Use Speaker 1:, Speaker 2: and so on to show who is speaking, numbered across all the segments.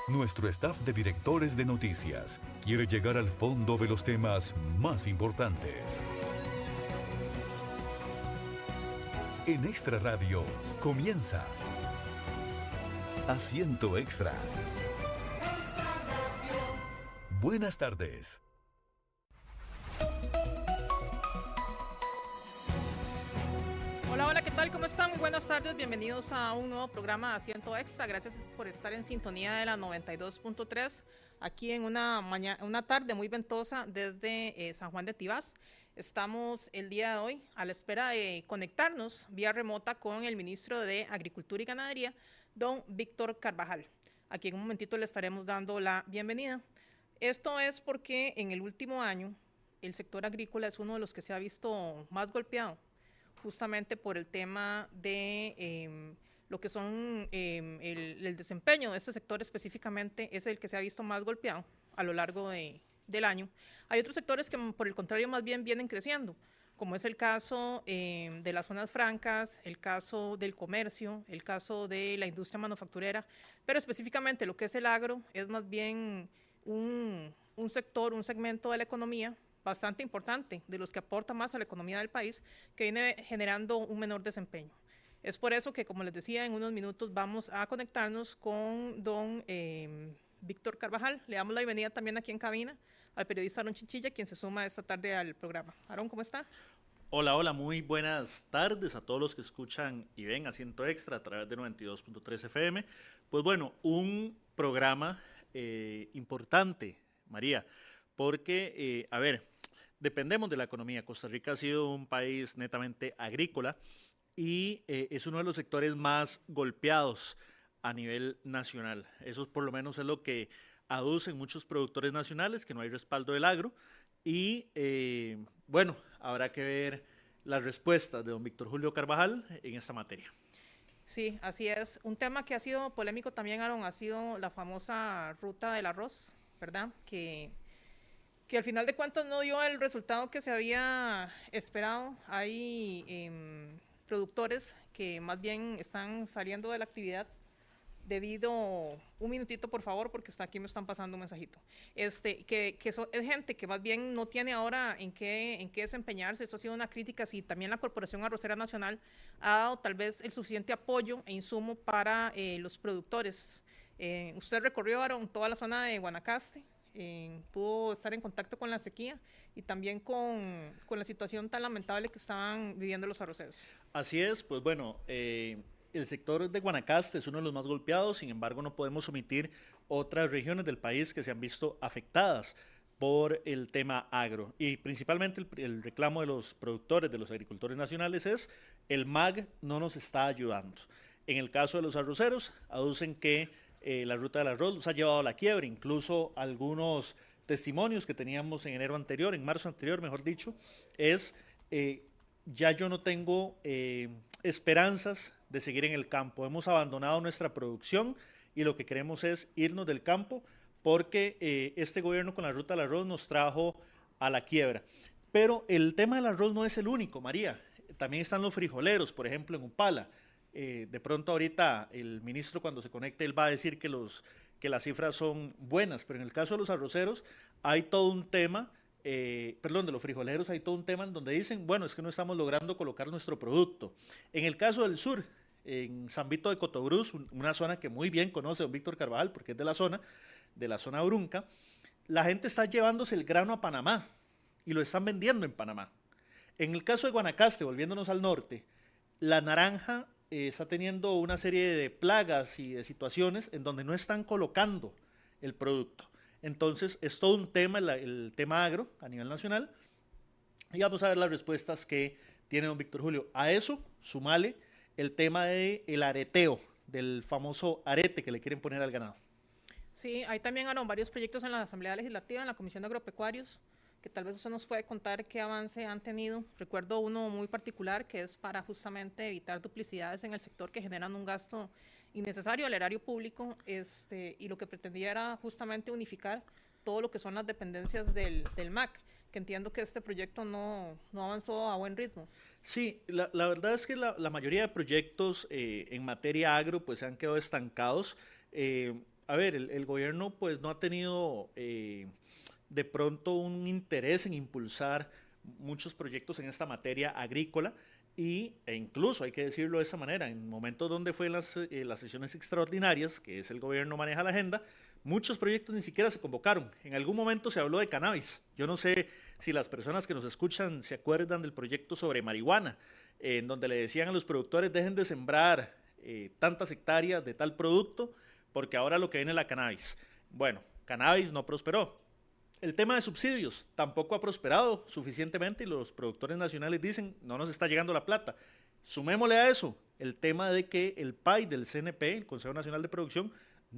Speaker 1: Nuestro staff de directores de noticias quiere llegar al fondo de los temas más importantes. En Extra Radio comienza Asiento Extra. Buenas tardes.
Speaker 2: Hola, hola, ¿qué tal? ¿Cómo están? Muy buenas tardes, bienvenidos a un nuevo programa de Asiento Extra. Gracias por estar en sintonía de la 92.3, aquí en una tarde muy ventosa desde San Juan de Tibás. Estamos el día de hoy a la espera de conectarnos vía remota con el ministro de Agricultura y Ganadería, don Víctor Carvajal. Aquí en un momentito le estaremos dando la bienvenida. Esto es porque en el último año el sector agrícola es uno de los que se ha visto más golpeado, justamente por el tema de lo que son el desempeño de este sector específicamente es el que se ha visto más golpeado a lo largo del año. Hay otros sectores que por el contrario más bien vienen creciendo, como es el caso de las zonas francas, el caso del comercio, el caso de la industria manufacturera, pero específicamente lo que es el agro es más bien un sector, un segmento de la economía bastante importante, de los que aporta más a la economía del país, que viene generando un menor desempeño. Es por eso que, como les decía, en unos minutos vamos a conectarnos con don Víctor Carvajal. Le damos la bienvenida también aquí en cabina al periodista Aarón Chinchilla, quien se suma esta tarde al programa. Aarón, ¿cómo está?
Speaker 3: Hola, hola, muy buenas tardes a todos los que escuchan y ven Asiento Extra a través de 92.3 FM. Pues bueno, un programa importante, María, porque, dependemos de la economía. Costa Rica ha sido un país netamente agrícola y es uno de los sectores más golpeados a nivel nacional. Eso por lo menos es lo que aducen muchos productores nacionales, que no hay respaldo del agro. Y bueno, habrá que ver las respuestas de don Víctor Julio Carvajal en esta materia.
Speaker 2: Sí, así es. Un tema que ha sido polémico también, Aaron, ha sido la famosa ruta del arroz, ¿verdad? Que al final de cuentas no dio el resultado que se había esperado. Hay productores que más bien están saliendo de la actividad debido, un minutito por favor, porque está aquí me están pasando un mensajito, es gente que más bien no tiene ahora en qué desempeñarse. Eso ha sido una crítica, si también la Corporación Arrocera Nacional ha dado tal vez el suficiente apoyo e insumo para los productores. Usted recorrió, Aaron, toda la zona de Guanacaste, pudo estar en contacto con la sequía y también con la situación tan lamentable que estaban viviendo los arroceros.
Speaker 3: Así es, pues bueno, el sector de Guanacaste es uno de los más golpeados, sin embargo no podemos omitir otras regiones del país que se han visto afectadas por el tema agro, y principalmente el reclamo de los productores, de los agricultores nacionales, es el MAG no nos está ayudando. En el caso de los arroceros, aducen que la ruta del arroz los ha llevado a la quiebra. Incluso algunos testimonios que teníamos en enero anterior, en marzo anterior, mejor dicho, es ya yo no tengo esperanzas de seguir en el campo. Hemos abandonado nuestra producción y lo que queremos es irnos del campo porque este gobierno con la ruta del arroz nos trajo a la quiebra. Pero el tema del arroz no es el único, María. También están los frijoleros, por ejemplo, en Upala. De pronto ahorita el ministro cuando se conecte él va a decir que las cifras son buenas, pero en el caso de los arroceros hay todo un tema, de los frijoleros hay todo un tema en donde dicen, bueno, es que no estamos logrando colocar nuestro producto. En el caso del sur, en San Vito de Cotobruz, una zona que muy bien conoce don Víctor Carvajal porque es de la zona brunca, la gente está llevándose el grano a Panamá y lo están vendiendo en Panamá. En el caso de Guanacaste, volviéndonos al norte, la naranja está teniendo una serie de plagas y de situaciones en donde no están colocando el producto. Entonces es todo un tema, el tema agro a nivel nacional, y vamos a ver las respuestas que tiene don Víctor Julio. A eso, sumale el tema del areteo, del famoso arete que le quieren poner al ganado.
Speaker 2: Sí, hay también, Aaron, varios proyectos en la Asamblea Legislativa, en la Comisión de Agropecuarios, que tal vez usted nos puede contar qué avance han tenido. Recuerdo uno muy particular que es para justamente evitar duplicidades en el sector que generan un gasto innecesario al erario público, y lo que pretendía era justamente unificar todo lo que son las dependencias del MAC, que entiendo que este proyecto no avanzó a buen ritmo.
Speaker 3: Sí, la verdad es que la mayoría de proyectos en materia agro pues se han quedado estancados. A ver, el gobierno pues no ha tenido de pronto un interés en impulsar muchos proyectos en esta materia agrícola e incluso, hay que decirlo de esa manera, en momentos donde fue las sesiones extraordinarias, que es el gobierno maneja la agenda, muchos proyectos ni siquiera se convocaron. En algún momento se habló de cannabis. Yo no sé si las personas que nos escuchan se acuerdan del proyecto sobre marihuana, en donde le decían a los productores dejen de sembrar tantas hectáreas de tal producto porque ahora lo que viene es la cannabis. Bueno, cannabis no prosperó. El tema de subsidios tampoco ha prosperado suficientemente y los productores nacionales dicen no nos está llegando la plata. Sumémosle a eso el tema de que el PAI del CNP, el Consejo Nacional de Producción,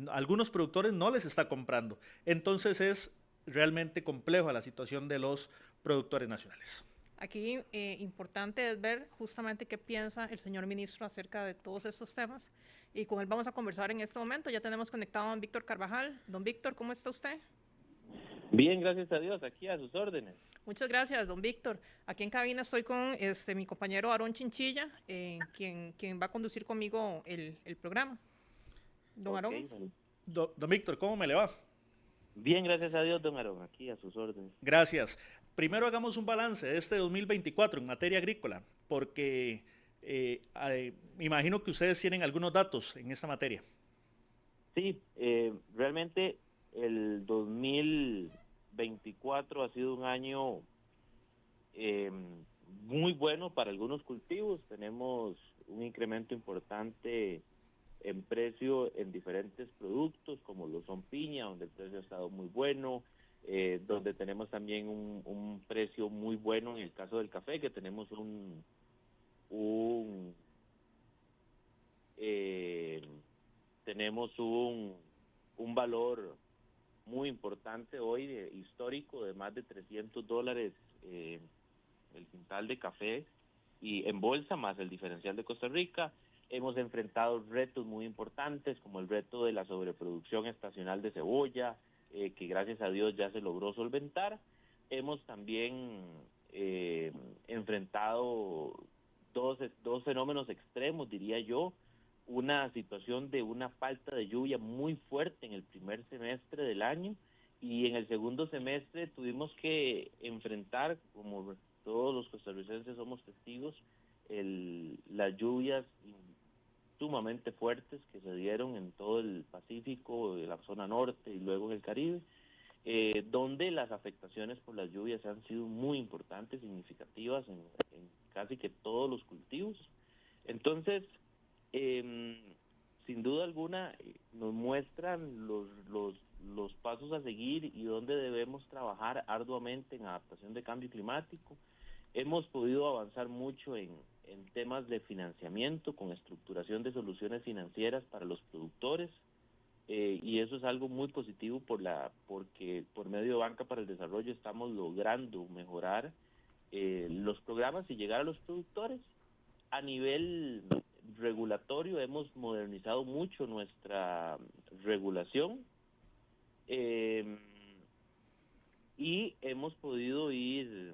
Speaker 3: a algunos productores no les está comprando. Entonces es realmente compleja la situación de los productores nacionales.
Speaker 2: Aquí importante es ver justamente qué piensa el señor ministro acerca de todos estos temas y con él vamos a conversar en este momento. Ya tenemos conectado a don Víctor Carvajal. Don Víctor, ¿cómo está usted?
Speaker 4: Bien, gracias a Dios, aquí a sus órdenes.
Speaker 2: Muchas gracias, don Víctor. Aquí en cabina estoy con mi compañero Aarón Chinchilla, quien va a conducir conmigo el programa. Don Aarón.
Speaker 3: Don Víctor, ¿cómo me le va?
Speaker 4: Bien, gracias a Dios, don Aarón, aquí a sus órdenes.
Speaker 3: Gracias. Primero hagamos un balance de este 2024 en materia agrícola, porque me imagino que ustedes tienen algunos datos en esta materia.
Speaker 4: Sí, realmente el 2024 ha sido un año muy bueno para algunos cultivos. Tenemos un incremento importante en precio en diferentes productos, como lo son piña, donde el precio ha estado muy bueno, donde tenemos también un precio muy bueno en el caso del café, que tenemos un valor muy importante hoy, histórico, de más de $300 el quintal de café y en bolsa, más el diferencial de Costa Rica. Hemos enfrentado retos muy importantes, como el reto de la sobreproducción estacional de cebolla, que gracias a Dios ya se logró solventar. Hemos también enfrentado dos fenómenos extremos, diría yo. Una situación de una falta de lluvia muy fuerte en el primer semestre del año, y en el segundo semestre tuvimos que enfrentar, como todos los costarricenses somos testigos, las lluvias sumamente fuertes que se dieron en todo el Pacífico, en la zona norte y luego en el Caribe, donde las afectaciones por las lluvias han sido muy importantes, significativas en casi que todos los cultivos. Entonces, sin duda alguna, nos muestran los pasos a seguir y dónde debemos trabajar arduamente en adaptación de cambio climático. Hemos podido avanzar mucho en temas de financiamiento, con estructuración de soluciones financieras para los productores, y eso es algo muy positivo porque por medio de Banca para el Desarrollo estamos logrando mejorar los programas y llegar a los productores. A nivel regulatorio hemos modernizado mucho nuestra regulación y hemos podido ir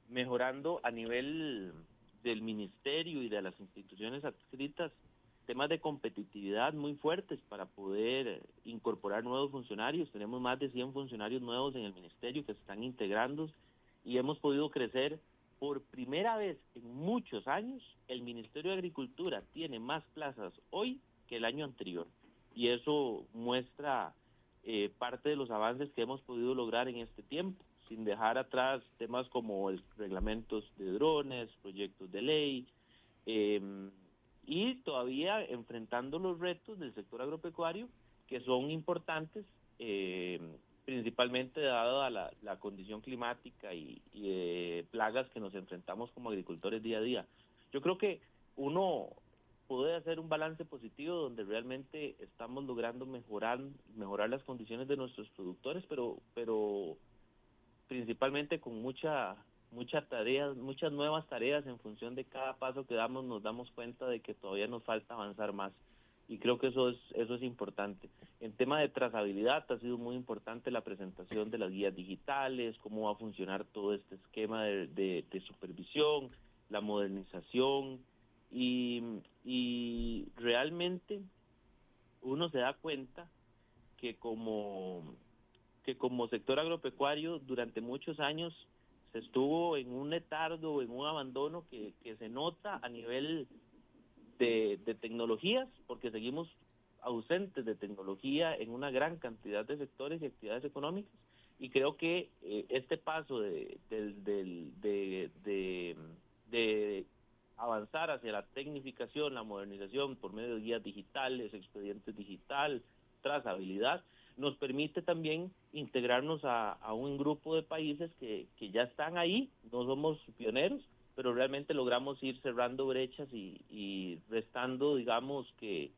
Speaker 4: mejorando a nivel del ministerio y de las instituciones adscritas temas de competitividad muy fuertes para poder incorporar nuevos funcionarios. Tenemos más de 100 funcionarios nuevos en el ministerio que se están integrando y hemos podido crecer. Por primera vez en muchos años, el Ministerio de Agricultura tiene más plazas hoy que el año anterior, y eso muestra parte de los avances que hemos podido lograr en este tiempo, sin dejar atrás temas como el reglamentos de drones, proyectos de ley, y todavía enfrentando los retos del sector agropecuario, que son importantes, principalmente dado a la condición climática y plagas que nos enfrentamos como agricultores día a día. Yo creo que uno puede hacer un balance positivo donde realmente estamos logrando mejorar las condiciones de nuestros productores, pero principalmente con muchas nuevas tareas. En función de cada paso que damos, nos damos cuenta de que todavía nos falta avanzar más. Y creo que eso es importante. En tema de trazabilidad ha sido muy importante la presentación de las guías digitales, cómo va a funcionar todo este esquema de supervisión, la modernización, y realmente uno se da cuenta que como sector agropecuario durante muchos años se estuvo en un letargo, en un abandono que se nota a nivel de tecnologías, porque seguimos ausentes de tecnología en una gran cantidad de sectores y actividades económicas, y creo que este paso de avanzar hacia la tecnificación, la modernización por medio de guías digitales, expedientes digital, trazabilidad, nos permite también integrarnos a un grupo de países que ya están ahí, no somos pioneros, pero realmente logramos ir cerrando brechas y restando, digamos, que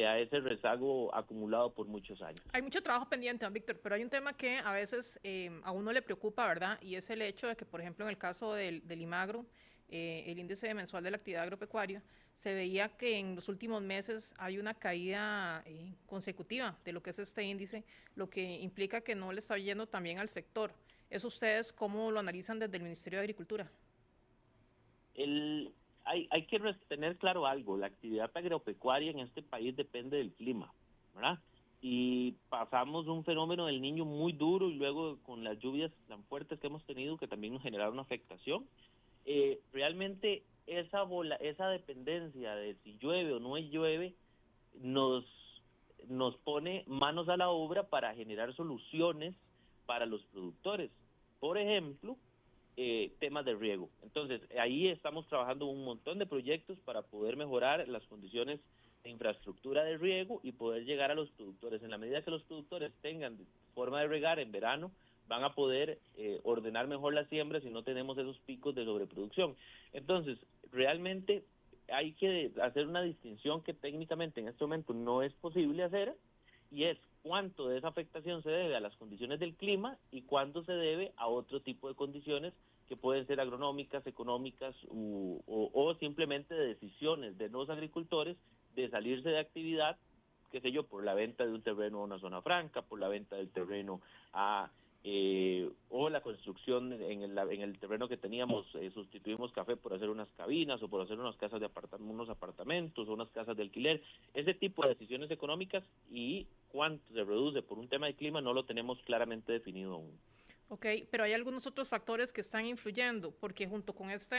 Speaker 4: a ese rezago acumulado por muchos años.
Speaker 2: Hay mucho trabajo pendiente, don Víctor, pero hay un tema que a veces a uno le preocupa, ¿verdad? Y es el hecho de que, por ejemplo, en el caso del IMAGRO, el índice mensual de la actividad agropecuaria, se veía que en los últimos meses hay una caída consecutiva de lo que es este índice, lo que implica que no le está yendo tan bien al sector. ¿Eso ustedes cómo lo analizan desde el Ministerio de Agricultura?
Speaker 4: Hay que tener claro algo, la actividad agropecuaria en este país depende del clima, ¿verdad? Y pasamos un fenómeno del Niño muy duro y luego con las lluvias tan fuertes que hemos tenido que también nos generaron afectación. Realmente esa dependencia de si llueve o no llueve nos pone manos a la obra para generar soluciones para los productores. Por ejemplo, temas de riego. Entonces, ahí estamos trabajando un montón de proyectos para poder mejorar las condiciones de infraestructura de riego y poder llegar a los productores. En la medida que los productores tengan forma de regar en verano, van a poder ordenar mejor las siembras y no tenemos esos picos de sobreproducción. Entonces, realmente hay que hacer una distinción que técnicamente en este momento no es posible hacer, y es cuánto de esa afectación se debe a las condiciones del clima y cuánto se debe a otro tipo de condiciones que pueden ser agronómicas, económicas o simplemente de decisiones de los agricultores de salirse de actividad, qué sé yo, por la venta de un terreno a una zona franca, por la venta del terreno o la construcción en el terreno que teníamos, sustituimos café por hacer unas cabinas o por hacer unas casas de unos apartamentos o unas casas de alquiler. Ese tipo de decisiones económicas y cuánto se reduce por un tema de clima no lo tenemos claramente definido aún.
Speaker 2: Ok, pero hay algunos otros factores que están influyendo, porque junto con esta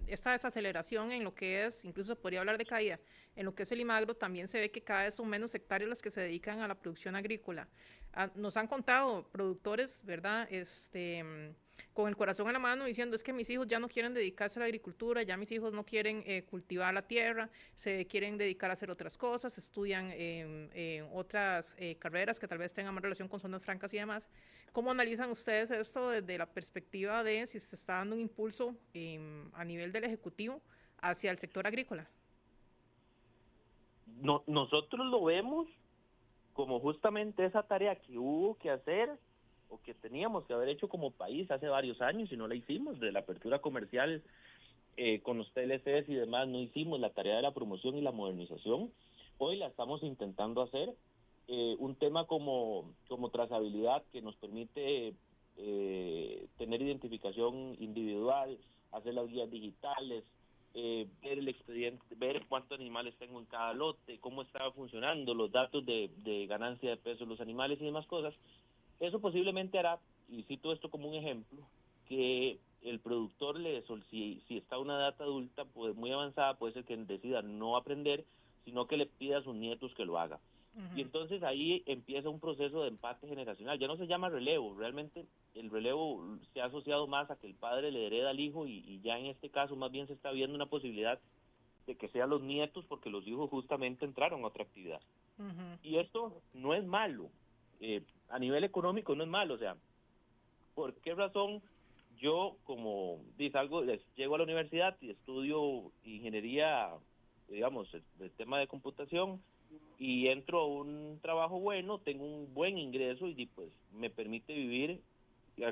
Speaker 2: desaceleración en lo que es, incluso podría hablar de caída, en lo que es el IMAGRO, también se ve que cada vez son menos hectáreas las que se dedican a la producción agrícola. Nos han contado productores, ¿verdad? Con el corazón en la mano diciendo, es que mis hijos ya no quieren dedicarse a la agricultura, ya mis hijos no quieren cultivar la tierra, se quieren dedicar a hacer otras cosas, estudian otras carreras que tal vez tengan más relación con zonas francas y demás. ¿Cómo analizan ustedes esto desde la perspectiva de si se está dando un impulso a nivel del Ejecutivo hacia el sector agrícola?
Speaker 4: Nosotros lo vemos como justamente esa tarea que hubo que hacer o que teníamos que haber hecho como país hace varios años y no la hicimos, de la apertura comercial con los TLCs y demás, no hicimos la tarea de la promoción y la modernización. Hoy la estamos intentando hacer. Un tema como trazabilidad que nos permite tener identificación individual, hacer las guías digitales, ver el expediente, ver cuántos animales tengo en cada lote, cómo estaba funcionando, los datos de ganancia de peso de los animales y demás cosas. Eso posiblemente hará, y cito esto como un ejemplo, que el productor si está a una edad adulta pues muy avanzada, puede ser que decida no aprender, sino que le pida a sus nietos que lo haga. Y entonces ahí empieza un proceso de empate generacional. Ya no se llama relevo, realmente el relevo se ha asociado más a que el padre le hereda al hijo y ya en este caso más bien se está viendo una posibilidad de que sean los nietos porque los hijos justamente entraron a otra actividad. Y esto no es malo, a nivel económico no es malo, o sea, ¿por qué razón yo como llego a la universidad y estudio ingeniería, digamos, el tema de computación, y entro a un trabajo bueno, tengo un buen ingreso y pues me permite vivir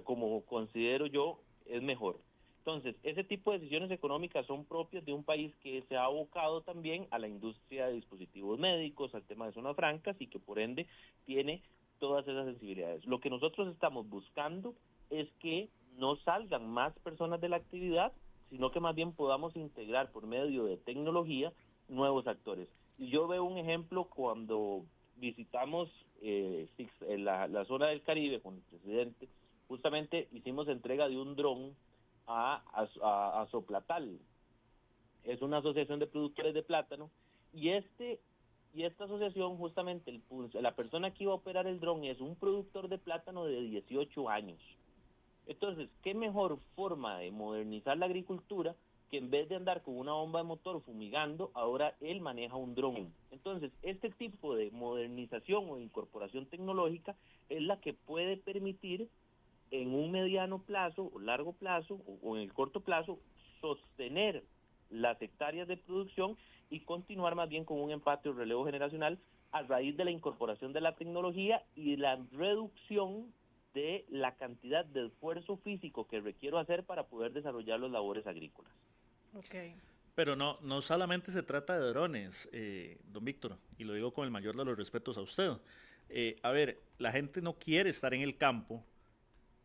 Speaker 4: como considero yo es mejor? Entonces, ese tipo de decisiones económicas son propias de un país que se ha abocado también a la industria de dispositivos médicos, al tema de zonas francas y que por ende tiene todas esas sensibilidades. Lo que nosotros estamos buscando es que no salgan más personas de la actividad, sino que más bien podamos integrar por medio de tecnología nuevos actores. Y yo veo un ejemplo cuando visitamos la zona del Caribe con el presidente. Justamente hicimos entrega de un dron a Soplatal. Es una asociación de productores de plátano, y esta asociación, justamente la persona que iba a operar el dron es un productor de plátano de 18 años. Entonces, ¿qué mejor forma de modernizar la agricultura que en vez de andar con una bomba de motor fumigando, ahora él maneja un dron? Entonces, este tipo de modernización o incorporación tecnológica es la que puede permitir en un mediano plazo o largo plazo o en el corto plazo sostener las hectáreas de producción y continuar más bien con un empate o relevo generacional a raíz de la incorporación de la tecnología y la reducción de la cantidad de esfuerzo físico que requiero hacer para poder desarrollar las labores agrícolas.
Speaker 2: Okay.
Speaker 3: Pero no solamente se trata de drones, don Víctor, y lo digo con el mayor de los respetos a usted. A ver, la gente no quiere estar en el campo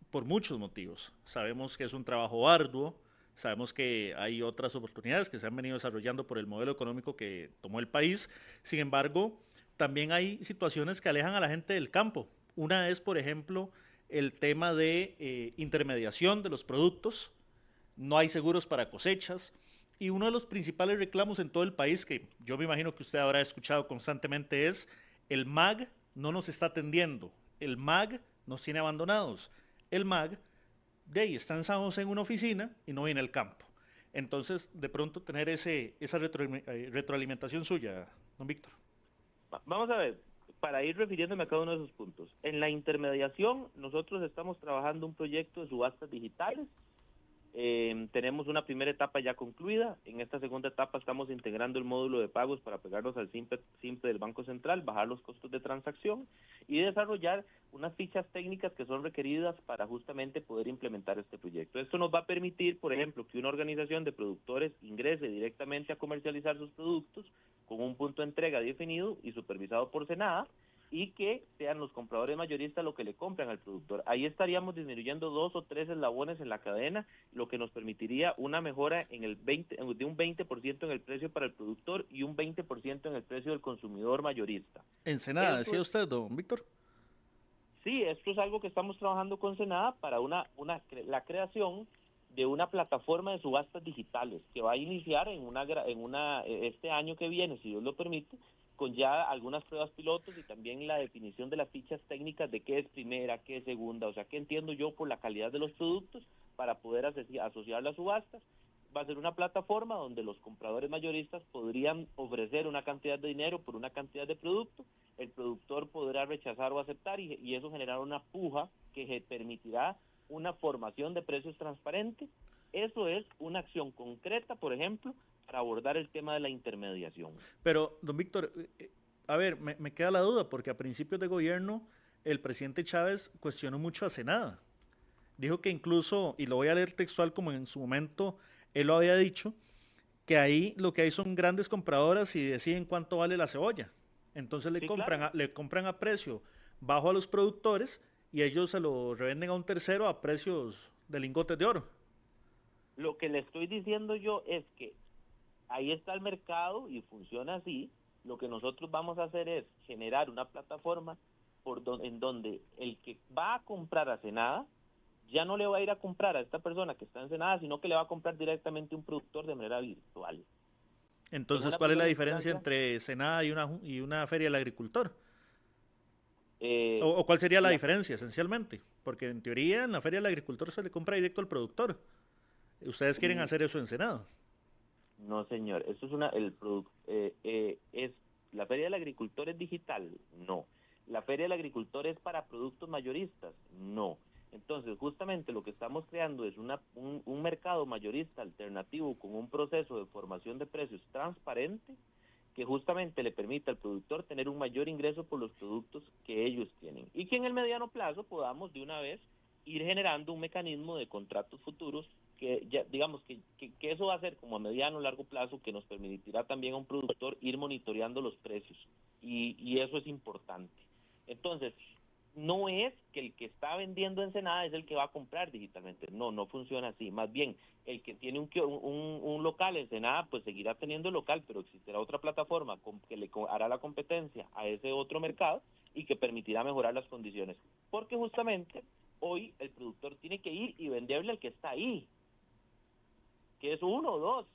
Speaker 3: por muchos motivos. Sabemos que es un trabajo arduo, sabemos que hay otras oportunidades que se han venido desarrollando por el modelo económico que tomó el país. Sin embargo, también hay situaciones que alejan a la gente del campo. Una es, por ejemplo, el tema de intermediación de los productos. No hay seguros para cosechas. Y uno de los principales reclamos en todo el país, que yo me imagino que usted habrá escuchado constantemente, es el MAG no nos está atendiendo. El MAG nos tiene abandonados. El MAG de ahí está en San José en una oficina y no viene al campo. Entonces, de pronto tener esa retroalimentación suya, don Víctor.
Speaker 4: Vamos a ver, para ir refiriéndome a cada uno de esos puntos. En la intermediación, nosotros estamos trabajando un proyecto de subastas digitales. Tenemos una primera etapa ya concluida. En esta segunda etapa estamos integrando el módulo de pagos para pegarnos al simple del Banco Central, bajar los costos de transacción y desarrollar unas fichas técnicas que son requeridas para justamente poder implementar este proyecto. Esto nos va a permitir, por ejemplo, que una organización de productores ingrese directamente a comercializar sus productos con un punto de entrega definido y supervisado por Senada, y que sean los compradores mayoristas lo que le compran al productor. Ahí estaríamos disminuyendo 2 o 3 eslabones en la cadena, lo que nos permitiría una mejora de un 20% en el precio para el productor y un 20% en el precio del consumidor mayorista.
Speaker 3: En Senada, decía usted, don Víctor.
Speaker 4: Sí, esto es algo que estamos trabajando con Senada para la creación de una plataforma de subastas digitales que va a iniciar este año que viene, si Dios lo permite, con ya algunas pruebas pilotos y también la definición de las fichas técnicas de qué es primera, qué es segunda, o sea, qué entiendo yo por la calidad de los productos para poder asociar las subastas. Va a ser una plataforma donde los compradores mayoristas podrían ofrecer una cantidad de dinero por una cantidad de producto, el productor podrá rechazar o aceptar y eso generará una puja que permitirá una formación de precios transparente. Eso es una acción concreta, por ejemplo, para abordar el tema de la intermediación.
Speaker 3: Pero, don Víctor, a ver, me queda la duda, porque a principios de gobierno el presidente Chávez cuestionó mucho a Senada. Dijo que incluso, y lo voy a leer textual como en su momento él lo había dicho, que ahí lo que hay son grandes compradoras y deciden cuánto vale la cebolla. Entonces le compran a precio bajo a los productores y ellos se lo revenden a un tercero a precios de lingotes de oro.
Speaker 4: Lo que le estoy diciendo yo es que ahí está el mercado y funciona así. Lo que nosotros vamos a hacer es generar una plataforma en donde el que va a comprar a Senada ya no le va a ir a comprar a esta persona que está en Senada, sino que le va a comprar directamente a un productor de manera virtual.
Speaker 3: Entonces, ¿cuál es la diferencia entre Senada y una feria del agricultor? ¿O cuál sería la diferencia, esencialmente? Porque en teoría en la feria del agricultor se le compra directo al productor. ¿Ustedes quieren hacer eso en Senada?
Speaker 4: No, señor. Eso es la feria del agricultor es digital. No. La feria del agricultor es para productos mayoristas. No. Entonces, justamente lo que estamos creando es un mercado mayorista alternativo con un proceso de formación de precios transparente que justamente le permita al productor tener un mayor ingreso por los productos que ellos tienen y que en el mediano plazo podamos de una vez ir generando un mecanismo de contratos futuros que ya digamos que eso va a ser como a mediano o largo plazo, que nos permitirá también a un productor ir monitoreando los precios y eso es importante. Entonces, no es que el que está vendiendo en Senada es el que va a comprar digitalmente. No, no funciona así. Más bien, el que tiene un local en Senada, pues seguirá teniendo el local, pero existirá otra plataforma que le hará la competencia a ese otro mercado y que permitirá mejorar las condiciones. Porque justamente hoy el productor tiene que ir y venderle al que está ahí, que es uno o dos.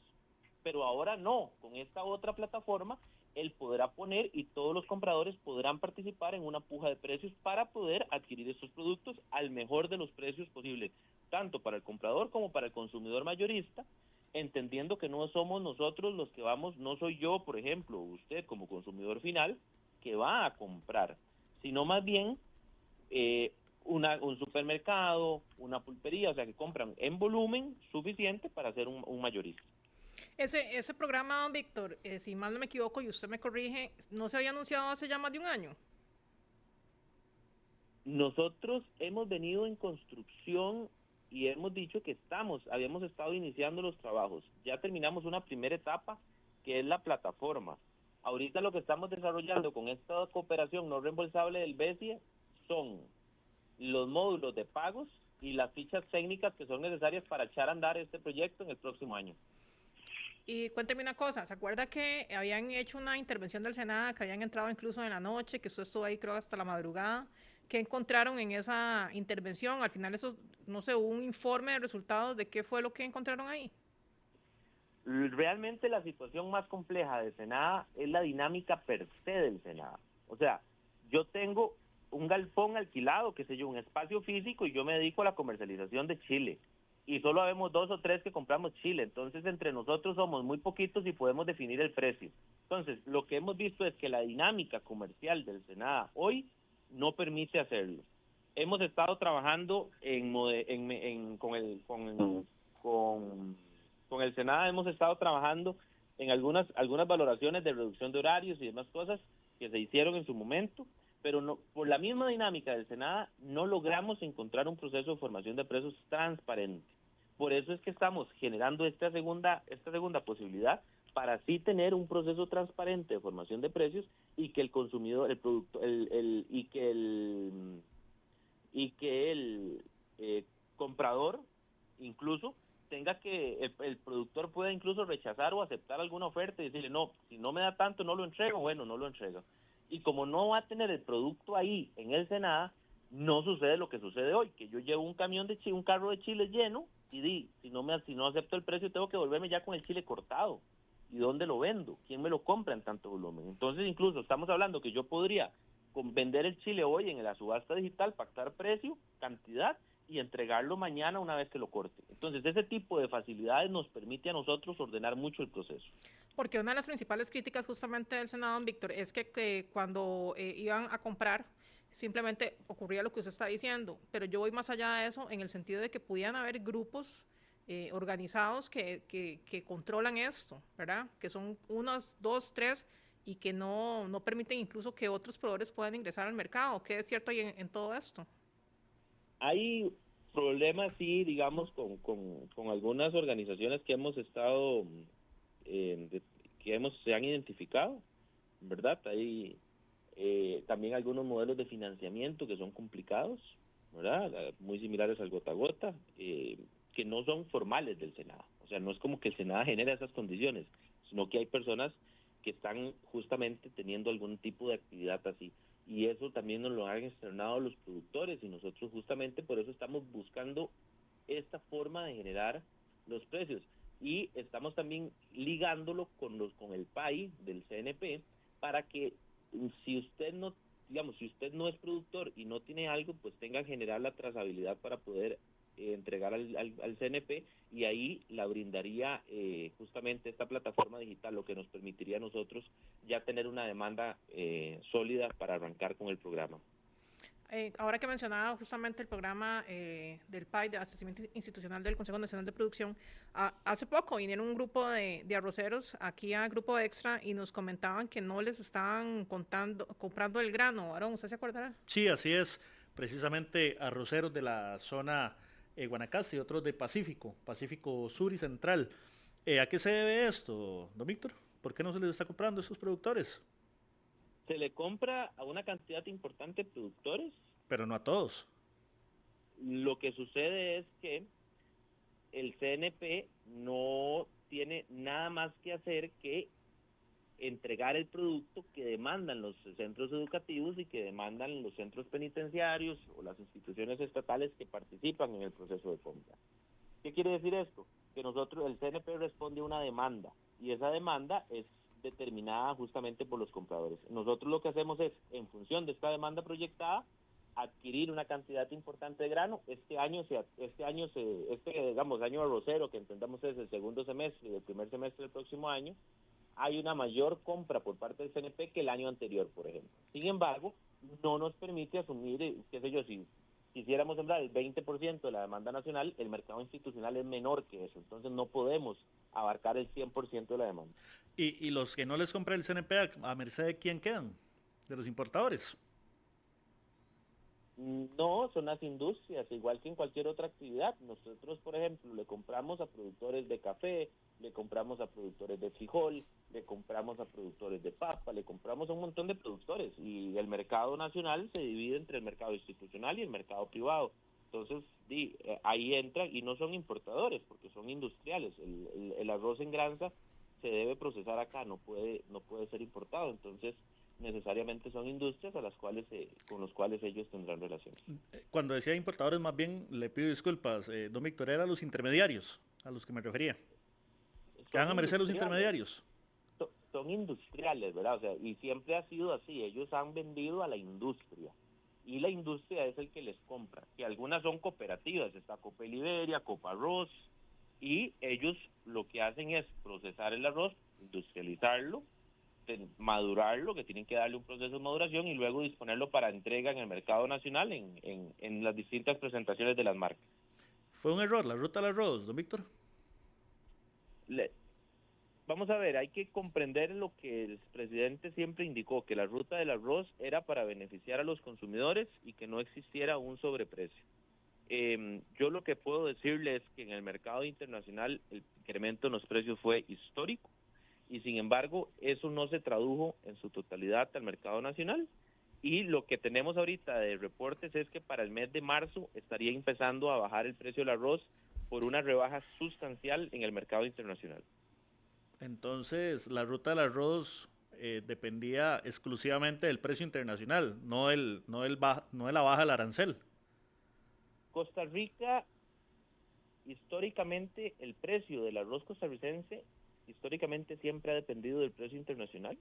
Speaker 4: Pero ahora no, con esta otra plataforma él podrá poner y todos los compradores podrán participar en una puja de precios para poder adquirir estos productos al mejor de los precios posibles, tanto para el comprador como para el consumidor mayorista, entendiendo que no somos nosotros los que vamos, no soy yo, por ejemplo, usted como consumidor final, que va a comprar, sino más bien un supermercado, una pulpería, o sea, que compran en volumen suficiente para ser un mayorista.
Speaker 2: Ese programa, don Víctor, si mal no me equivoco y usted me corrige, ¿no se había anunciado hace ya más de un año?
Speaker 4: Nosotros hemos venido en construcción y hemos dicho que habíamos estado iniciando los trabajos. Ya terminamos una primera etapa, que es la plataforma. Ahorita lo que estamos desarrollando con esta cooperación no reembolsable del BESIE son los módulos de pagos y las fichas técnicas que son necesarias para echar a andar este proyecto en el próximo año.
Speaker 2: Y cuénteme una cosa, ¿se acuerda que habían hecho una intervención del Senado, que habían entrado incluso en la noche, que usted estuvo ahí creo hasta la madrugada? ¿Qué encontraron en esa intervención? Al final eso, no sé, hubo un informe de resultados de qué fue lo que encontraron ahí.
Speaker 4: Realmente la situación más compleja de Senada es la dinámica per se del Senada. O sea, yo tengo un galpón alquilado, qué sé yo, un espacio físico y yo me dedico a la comercialización de chile. Y solo habemos 2 o 3 que compramos chile, entonces entre nosotros somos muy poquitos y podemos definir el precio. Entonces, lo que hemos visto es que la dinámica comercial del Senada hoy no permite hacerlo. Hemos estado trabajando con el Senada, hemos estado trabajando en algunas valoraciones de reducción de horarios y demás cosas que se hicieron en su momento, pero no, por la misma dinámica del Senada no logramos encontrar un proceso de formación de precios transparente. Por eso es que estamos generando esta segunda posibilidad para así tener un proceso transparente de formación de precios y que el consumidor, el producto, y que el comprador incluso tenga que, el productor pueda incluso rechazar o aceptar alguna oferta y decirle, no, si no me da tanto no lo entrego, bueno, no lo entrego. Y como no va a tener el producto ahí en el Senada, no sucede lo que sucede hoy, que yo llevo un camión de un carro de chiles lleno y si no acepto el precio tengo que volverme ya con el chile cortado. ¿Y dónde lo vendo? ¿Quién me lo compra en tanto volumen? Entonces incluso estamos hablando que yo podría vender el chile hoy en la subasta digital, pactar precio, cantidad y entregarlo mañana una vez que lo corte. Entonces ese tipo de facilidades nos permite a nosotros ordenar mucho el proceso.
Speaker 2: Porque una de las principales críticas justamente del Senado, don Víctor, es que cuando iban a comprar simplemente ocurría lo que usted está diciendo, pero yo voy más allá de eso en el sentido de que pudieran haber grupos organizados que controlan esto, ¿verdad? Que son 1, 2, 3 y que no permiten incluso que otros proveedores puedan ingresar al mercado. ¿Qué es cierto en todo esto?
Speaker 4: Hay problemas, sí, digamos, con algunas organizaciones que hemos estado, se han identificado, ¿verdad? Hay también algunos modelos de financiamiento que son complicados, ¿verdad? Muy similares al gota a gota, que no son formales del Senado. O sea, no es como que el Senado genera esas condiciones, sino que hay personas que están justamente teniendo algún tipo de actividad así. Y eso también nos lo han externado los productores y nosotros justamente por eso estamos buscando esta forma de generar los precios. Y estamos también ligándolo con el PAI del CNP para que si usted no es productor y no tiene algo, pues tenga que generar la trazabilidad para poder entregar al CNP y ahí la brindaría justamente esta plataforma digital, lo que nos permitiría a nosotros ya tener una demanda sólida para arrancar con el programa.
Speaker 2: Ahora que mencionaba justamente el programa del PAI, de abastecimiento institucional del Consejo Nacional de Producción, hace poco vinieron un grupo de arroceros aquí a Grupo Extra y nos comentaban que no les estaban comprando el grano. Aaron, ¿usted se acordará?
Speaker 3: Sí, así es. Precisamente arroceros de la zona Guanacaste y otros de Pacífico Sur y Central. ¿A qué se debe esto, don Víctor? ¿Por qué no se les está comprando a estos productores?
Speaker 4: Se le compra a una cantidad importante de productores
Speaker 3: pero no a todos.
Speaker 4: Lo que sucede es que el CNP no tiene nada más que hacer que entregar el producto que demandan los centros educativos y que demandan los centros penitenciarios o las instituciones estatales que participan en el proceso de compra. ¿Qué quiere decir esto? Que nosotros, el CNP responde a una demanda, y esa demanda es determinada justamente por los compradores. Nosotros lo que hacemos es, en función de esta demanda proyectada, adquirir una cantidad importante de grano. Este año, digamos, año arrocero, que entendamos es el segundo semestre y el primer semestre del próximo año, hay una mayor compra por parte del CNP que el año anterior, por ejemplo. Sin embargo, no nos permite asumir, qué sé yo, si quisiéramos sembrar el 20% de la demanda nacional, el mercado institucional es menor que eso, entonces no podemos abarcar el 100% de la demanda.
Speaker 3: ¿Y los que no les compra el CNP, a merced de quién quedan? ¿De los importadores?
Speaker 4: No, son las industrias, igual que en cualquier otra actividad. Nosotros, por ejemplo, le compramos a productores de café, le compramos a productores de frijol, le compramos a productores de papa, le compramos a un montón de productores, y el mercado nacional se divide entre el mercado institucional y el mercado privado. Entonces, ahí entran, y no son importadores, porque son industriales. El arroz en granza se debe procesar acá, no puede ser importado. Entonces, necesariamente son industrias con los cuales ellos tendrán relaciones.
Speaker 3: Cuando decía importadores, más bien le pido disculpas, don Víctor, eran los intermediarios a los que me refería. ¿Quedan a merced los intermediarios?
Speaker 4: Son industriales, ¿verdad? O sea, y siempre ha sido así. Ellos han vendido a la industria, y la industria es el que les compra, que algunas son cooperativas, está Copa Liberia, Copa Arroz, y ellos lo que hacen es procesar el arroz, industrializarlo, madurarlo, que tienen que darle un proceso de maduración, y luego disponerlo para entrega en el mercado nacional en las distintas presentaciones de las marcas.
Speaker 3: ¿Fue un error la ruta del arroz, don Víctor?
Speaker 4: Vamos a ver, hay que comprender lo que el presidente siempre indicó, que la ruta del arroz era para beneficiar a los consumidores y que no existiera un sobreprecio. Yo lo que puedo decirle es que en el mercado internacional el incremento en los precios fue histórico, y sin embargo eso no se tradujo en su totalidad al mercado nacional, y lo que tenemos ahorita de reportes es que para el mes de marzo estaría empezando a bajar el precio del arroz por una rebaja sustancial en el mercado internacional.
Speaker 3: Entonces la ruta del arroz dependía exclusivamente del precio internacional, no de la baja del arancel.
Speaker 4: Costa Rica, históricamente, el precio del arroz costarricense históricamente siempre ha dependido del precio internacional,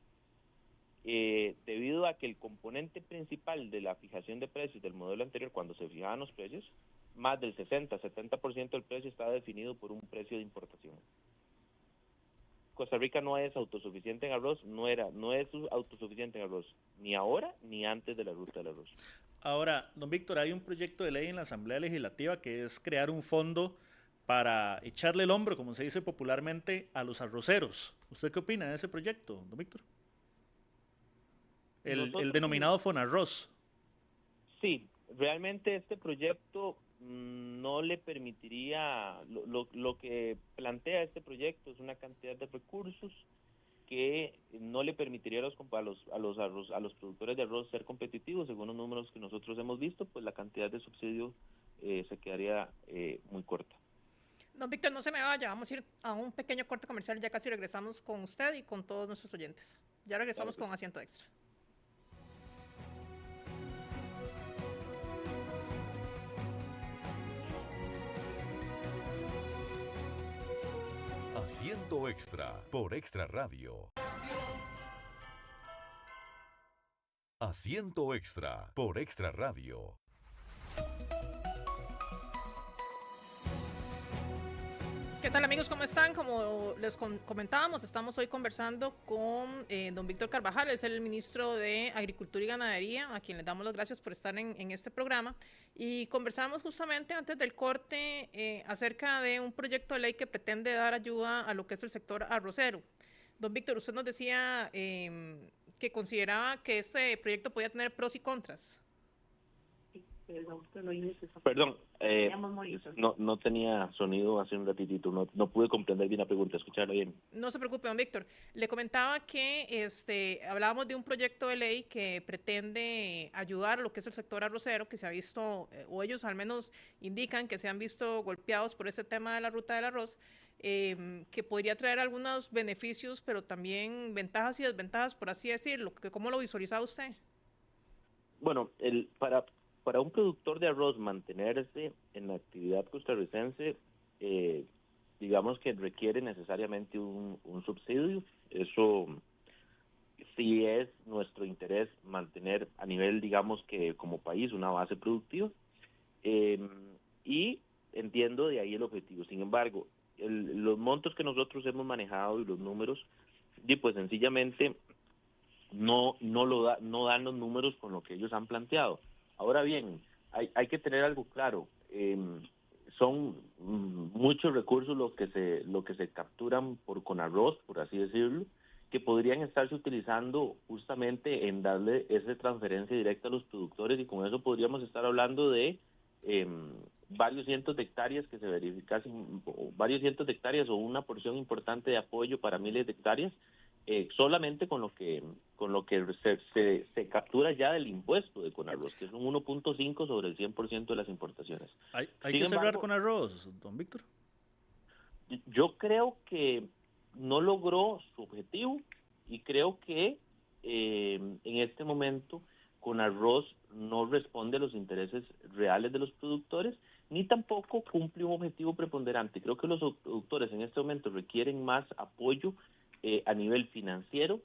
Speaker 4: debido a que el componente principal de la fijación de precios del modelo anterior, cuando se fijaban los precios, más del 60-70% del precio estaba definido por un precio de importación. Costa Rica no es autosuficiente en arroz, no es autosuficiente en arroz, ni ahora ni antes de la ruta del arroz.
Speaker 3: Ahora, don Víctor, hay un proyecto de ley en la Asamblea Legislativa que es crear un fondo para echarle el hombro, como se dice popularmente, a los arroceros. ¿Usted qué opina de ese proyecto, don Víctor? El denominado Fonarroz.
Speaker 4: Sí, realmente este proyecto no le permitiría, lo que plantea este proyecto es una cantidad de recursos que no le permitiría a los productores de arroz ser competitivos. Según los números que nosotros hemos visto, pues la cantidad de subsidio se quedaría muy corta.
Speaker 2: Don Víctor, no se me vaya, vamos a ir a un pequeño corte comercial, ya casi regresamos con usted y con todos nuestros oyentes. Ya regresamos con Asiento Extra.
Speaker 1: Asiento Extra por Extra Radio. Asiento Extra por Extra Radio.
Speaker 2: ¿Qué tal, amigos? ¿Cómo están? Como les comentábamos, estamos hoy conversando con don Víctor Carvajal, es el ministro de Agricultura y Ganadería, a quien le damos las gracias por estar en este programa. Y conversamos justamente antes del corte acerca de un proyecto de ley que pretende dar ayuda a lo que es el sector arrocero. Don Víctor, usted nos decía que consideraba que este proyecto podía tener pros y contras.
Speaker 4: Perdón, no tenía sonido hace un ratitito, no pude comprender bien la pregunta, escucharla bien.
Speaker 2: No se preocupe, don Víctor. Le comentaba que hablábamos de un proyecto de ley que pretende ayudar a lo que es el sector arrocero, que se ha visto, o ellos al menos indican que se han visto golpeados por este tema de la ruta del arroz, que podría traer algunos beneficios, pero también ventajas y desventajas, por así decirlo. ¿Cómo lo visualiza usted?
Speaker 4: Bueno, para un productor de arroz mantenerse en la actividad costarricense, digamos que requiere necesariamente un subsidio. Eso sí es nuestro interés mantener a nivel, digamos que como país, una base productiva. Y entiendo de ahí el objetivo. Sin embargo, los montos que nosotros hemos manejado y los números, pues sencillamente no dan los números con lo que ellos han planteado. Ahora bien, hay que tener algo claro. Son muchos recursos lo que se capturan por Conarroz, por así decirlo, que podrían estarse utilizando justamente en darle esa transferencia directa a los productores, y con eso podríamos estar hablando de varios cientos de hectáreas que se verifican, varios cientos de hectáreas o una porción importante de apoyo para miles de hectáreas, solamente con lo que se captura ya del impuesto de Conarroz, que es un 1.5 sobre el 100% de las importaciones.
Speaker 3: ¿Hay que cerrar Conarroz, don Víctor?
Speaker 4: Yo creo que no logró su objetivo, y creo que en este momento Conarroz no responde a los intereses reales de los productores, ni tampoco cumple un objetivo preponderante. Creo que los productores en este momento requieren más apoyo a nivel financiero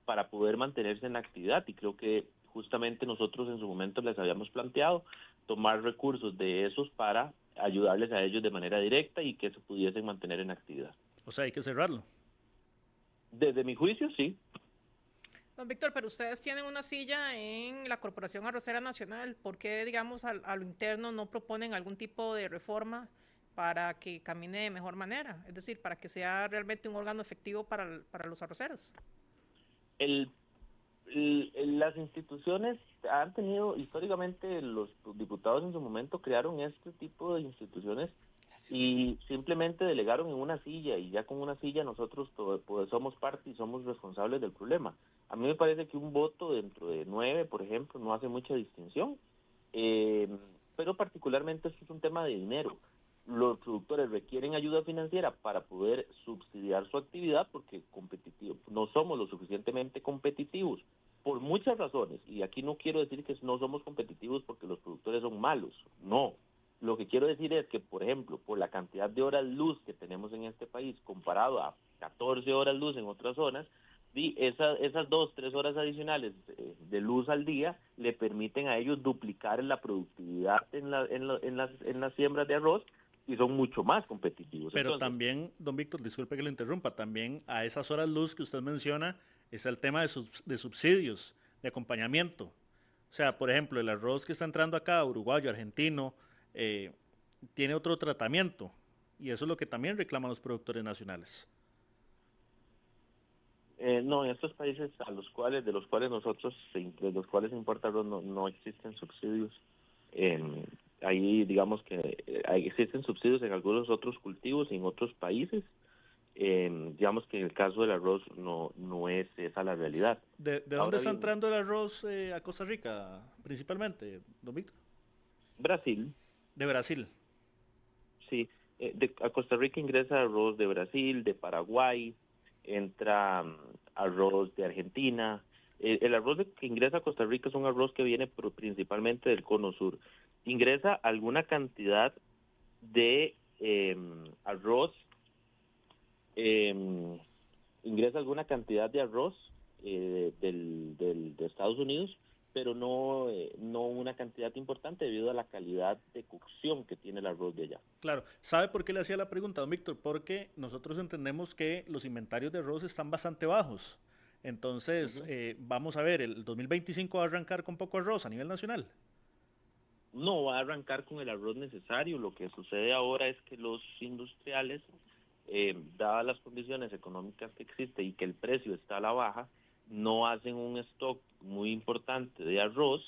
Speaker 4: para poder mantenerse en la actividad, y creo que justamente nosotros en su momento les habíamos planteado tomar recursos de esos para ayudarles a ellos de manera directa y que se pudiesen mantener en actividad.
Speaker 3: O sea, hay que cerrarlo.
Speaker 4: Desde mi juicio, sí.
Speaker 2: Don Víctor, pero ustedes tienen una silla en la Corporación Arrocera Nacional. ¿Por qué, digamos, a lo interno no proponen algún tipo de reforma para que camine de mejor manera? Es decir, para que sea realmente un órgano efectivo para los arroceros.
Speaker 4: Las instituciones han tenido, históricamente, los diputados en su momento crearon este tipo de instituciones y simplemente delegaron en una silla, y ya con una silla nosotros pues somos parte y somos responsables del problema. A mí me parece que un voto dentro de 9, por ejemplo, no hace mucha distinción, pero particularmente esto es un tema de dinero. Los productores requieren ayuda financiera para poder subsidiar su actividad, porque no somos lo suficientemente competitivos por muchas razones, y aquí no quiero decir que no somos competitivos porque los productores son malos, no. Lo que quiero decir es que, por ejemplo, por la cantidad de horas luz que tenemos en este país comparado a 14 horas luz en otras zonas, y esas 2-3 horas adicionales de luz al día le permiten a ellos duplicar la productividad en las siembras de arroz, y son mucho más competitivos.
Speaker 3: Pero entonces, también, don Víctor, disculpe que lo interrumpa, también a esas horas luz que usted menciona es el tema de subsidios, de acompañamiento. O sea, por ejemplo, el arroz que está entrando acá, uruguayo, argentino, tiene otro tratamiento, y eso es lo que también reclaman los productores nacionales.
Speaker 4: No, en estos países de los cuales importa arroz, no existen subsidios. Ahí digamos que existen subsidios en algunos otros cultivos y en otros países. Digamos que en el caso del arroz no es esa la realidad.
Speaker 3: ¿De dónde está entrando el arroz a Costa Rica principalmente, don Víctor?
Speaker 4: Brasil.
Speaker 3: De Brasil.
Speaker 4: Sí, a Costa Rica ingresa arroz de Brasil, de Paraguay, entra arroz de Argentina. El arroz que ingresa a Costa Rica es un arroz que viene principalmente del cono sur. Ingresa alguna cantidad de arroz, de Estados Unidos, pero no una cantidad importante debido a la calidad de cocción que tiene el arroz de allá.
Speaker 3: Claro. ¿Sabe por qué le hacía la pregunta, don Víctor? Porque nosotros entendemos que los inventarios de arroz están bastante bajos. Entonces, vamos a ver, ¿el 2025 va a arrancar con poco arroz a nivel nacional?
Speaker 4: No va a arrancar con el arroz necesario. Lo que sucede ahora es que los industriales, dadas las condiciones económicas que existen y que el precio está a la baja, no hacen un stock muy importante de arroz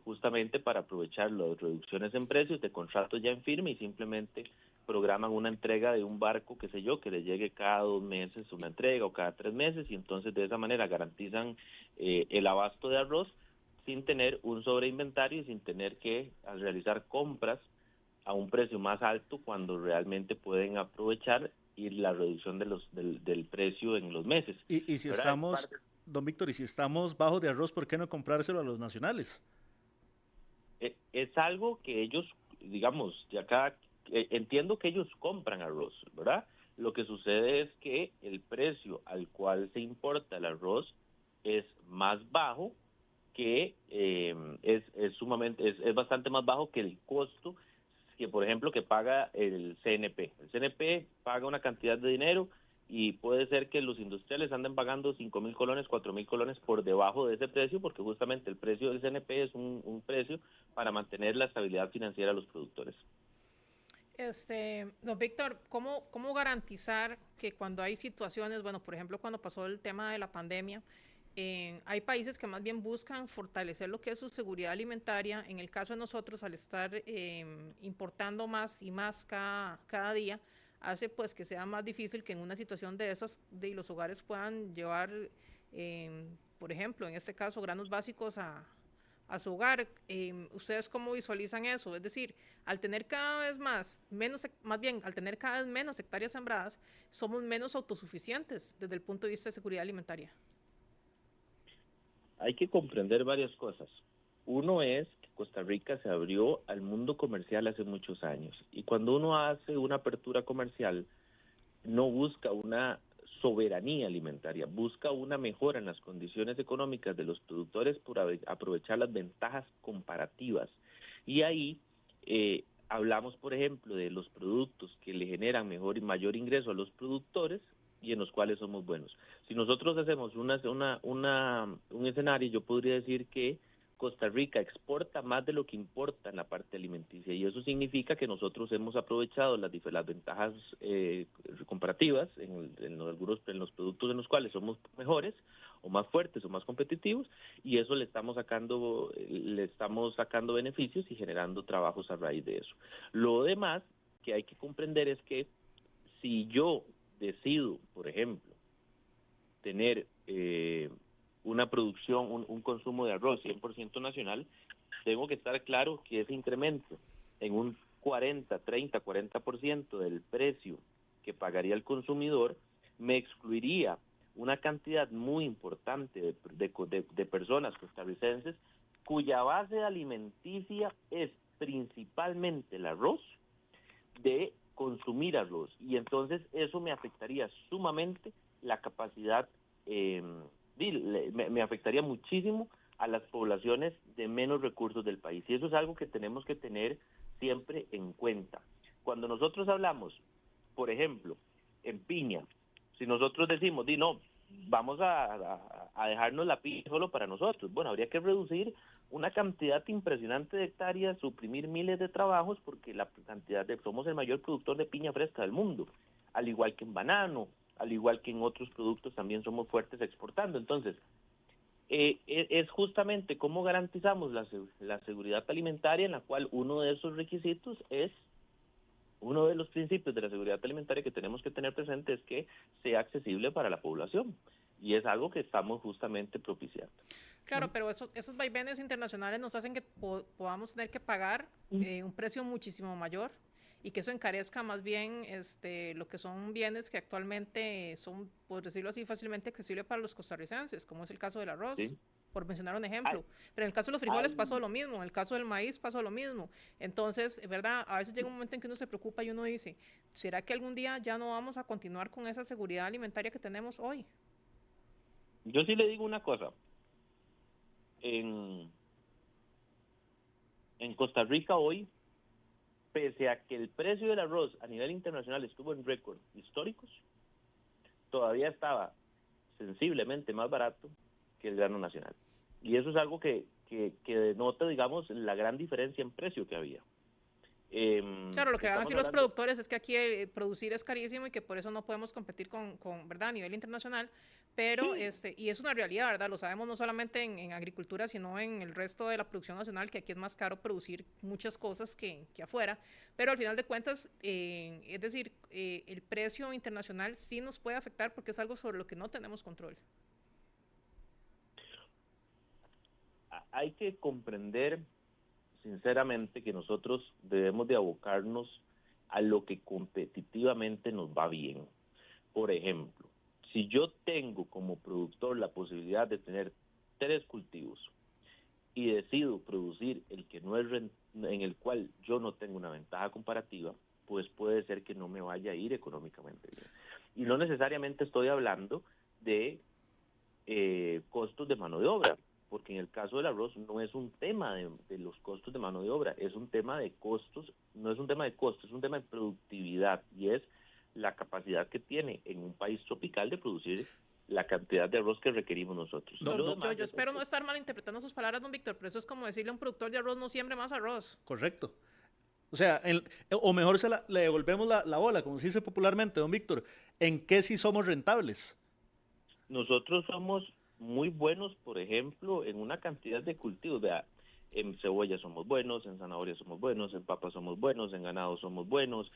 Speaker 4: justamente para aprovechar las reducciones en precios de contratos ya en firme y simplemente programan una entrega de un barco, qué sé yo, que le llegue cada 2 meses una entrega o cada 3 meses, y entonces de esa manera garantizan el abasto de arroz sin tener un sobreinventario y sin tener que realizar compras a un precio más alto cuando realmente pueden aprovechar y la reducción de del precio en los meses.
Speaker 3: Y si
Speaker 4: ¿Verdad?
Speaker 3: estamos, don Víctor, y si estamos bajos de arroz, ¿por qué no comprárselo a los nacionales?
Speaker 4: Es algo que ellos, digamos, de acá, entiendo que ellos compran arroz, ¿verdad? Lo que sucede es que el precio al cual se importa el arroz es más bajo que es bastante más bajo que el costo que, por ejemplo, que paga el CNP. El CNP paga una cantidad de dinero y puede ser que los industriales anden pagando 5.000 colones, 4.000 colones por debajo de ese precio, porque justamente el precio del CNP es un precio para mantener la estabilidad financiera de los productores.
Speaker 2: Don Víctor, ¿cómo garantizar que cuando hay situaciones, bueno, por ejemplo, cuando pasó el tema de la pandemia, hay países que más bien buscan fortalecer lo que es su seguridad alimentaria? En el caso de nosotros, al estar importando más y más cada día, hace pues que sea más difícil que en una situación de esas de los hogares puedan llevar, por ejemplo, en este caso, granos básicos a su hogar. ¿Ustedes cómo visualizan eso? Es decir, al tener cada vez al tener cada vez menos hectáreas sembradas, somos menos autosuficientes desde el punto de vista de seguridad alimentaria.
Speaker 4: Hay que comprender varias cosas. Uno es que Costa Rica se abrió al mundo comercial hace muchos años, y cuando uno hace una apertura comercial no busca una soberanía alimentaria, busca una mejora en las condiciones económicas de los productores por aprovechar las ventajas comparativas. Y ahí hablamos, por ejemplo, de los productos que le generan mejor y mayor ingreso a los productores y en los cuales somos buenos. Si nosotros hacemos un escenario, yo podría decir que Costa Rica exporta más de lo que importa en la parte alimenticia, y eso significa que nosotros hemos aprovechado las ventajas comparativas en los productos en los cuales somos mejores o más fuertes o más competitivos, y eso le estamos sacando beneficios y generando trabajos a raíz de eso. Lo demás que hay que comprender es que si yo decido, por ejemplo, tener una producción, un consumo de arroz 100% nacional, tengo que estar claro que ese incremento en un 40% del precio que pagaría el consumidor me excluiría una cantidad muy importante de personas costarricenses cuya base alimenticia es principalmente el arroz, de consumir arroz, y entonces eso me afectaría sumamente la capacidad, me afectaría muchísimo a las poblaciones de menos recursos del país, y eso es algo que tenemos que tener siempre en cuenta. Cuando nosotros hablamos, por ejemplo, en piña, si nosotros decimos, no, vamos a dejarnos la piña solo para nosotros, bueno, habría que reducir una cantidad impresionante de hectáreas, suprimir miles de trabajos, porque somos el mayor productor de piña fresca del mundo, al igual que en banano, al igual que en otros productos también somos fuertes exportando. Entonces, es justamente cómo garantizamos la seguridad alimentaria, en la cual uno de esos requisitos es, uno de los principios de la seguridad alimentaria que tenemos que tener presente es que sea accesible para la población, y es algo que estamos justamente propiciando.
Speaker 2: Claro, pero esos vaivenes internacionales nos hacen que podamos tener que pagar un precio muchísimo mayor, y que eso encarezca más bien lo que son bienes que actualmente son, por decirlo así, fácilmente accesibles para los costarricenses, como es el caso del arroz, ¿sí?, por mencionar un ejemplo. Pero en el caso de los frijoles pasó lo mismo, en el caso del maíz pasó lo mismo. Entonces, ¿verdad? A veces llega un momento en que uno se preocupa y uno dice, ¿será que algún día ya no vamos a continuar con esa seguridad alimentaria que tenemos hoy?
Speaker 4: Yo sí le digo una cosa. En Costa Rica hoy, pese a que el precio del arroz a nivel internacional estuvo en récord históricos, todavía estaba sensiblemente más barato que el grano nacional. Y eso es algo que denota, digamos, la gran diferencia en precio que había.
Speaker 2: Claro, lo que van a
Speaker 4: Estamos
Speaker 2: decir los
Speaker 4: hablando.
Speaker 2: productores es que aquí producir es carísimo y que por eso no podemos competir ¿verdad? A nivel internacional, pero
Speaker 4: Sí,
Speaker 2: y es una realidad, ¿verdad? Lo sabemos no solamente en agricultura, sino en el resto de la producción nacional, que aquí es más caro producir muchas cosas que afuera, pero al final de cuentas, es decir, el precio internacional sí nos puede afectar porque es algo sobre lo que no tenemos control.
Speaker 4: hay que comprender sinceramente que nosotros debemos de abocarnos a lo que competitivamente nos va bien. Por ejemplo, si yo tengo como productor la posibilidad de tener 3 cultivos y decido producir el que no es en el cual yo no tengo una ventaja comparativa, pues puede ser que no me vaya a ir económicamente bien. Y no necesariamente estoy hablando de costos de mano de obra, porque en el caso del arroz no es un tema de los costos de mano de obra, es un tema de costos, no es un tema de costos, es un tema de productividad, y es la capacidad que tiene en un país tropical de producir la cantidad de arroz que requerimos nosotros. Y lo demás
Speaker 2: Yo espero
Speaker 4: depende.
Speaker 2: no estar malinterpretando sus palabras, don Víctor, pero eso es como decirle a un productor de arroz no siembre más arroz.
Speaker 3: Correcto. O sea, o mejor le devolvemos la bola, como se dice popularmente, don Víctor. ¿En qué sí somos rentables?
Speaker 4: Nosotros somos muy buenos, por ejemplo, en una cantidad de cultivos. Vea, en cebolla somos buenos, en zanahoria somos buenos, en papas somos buenos, en ganado somos buenos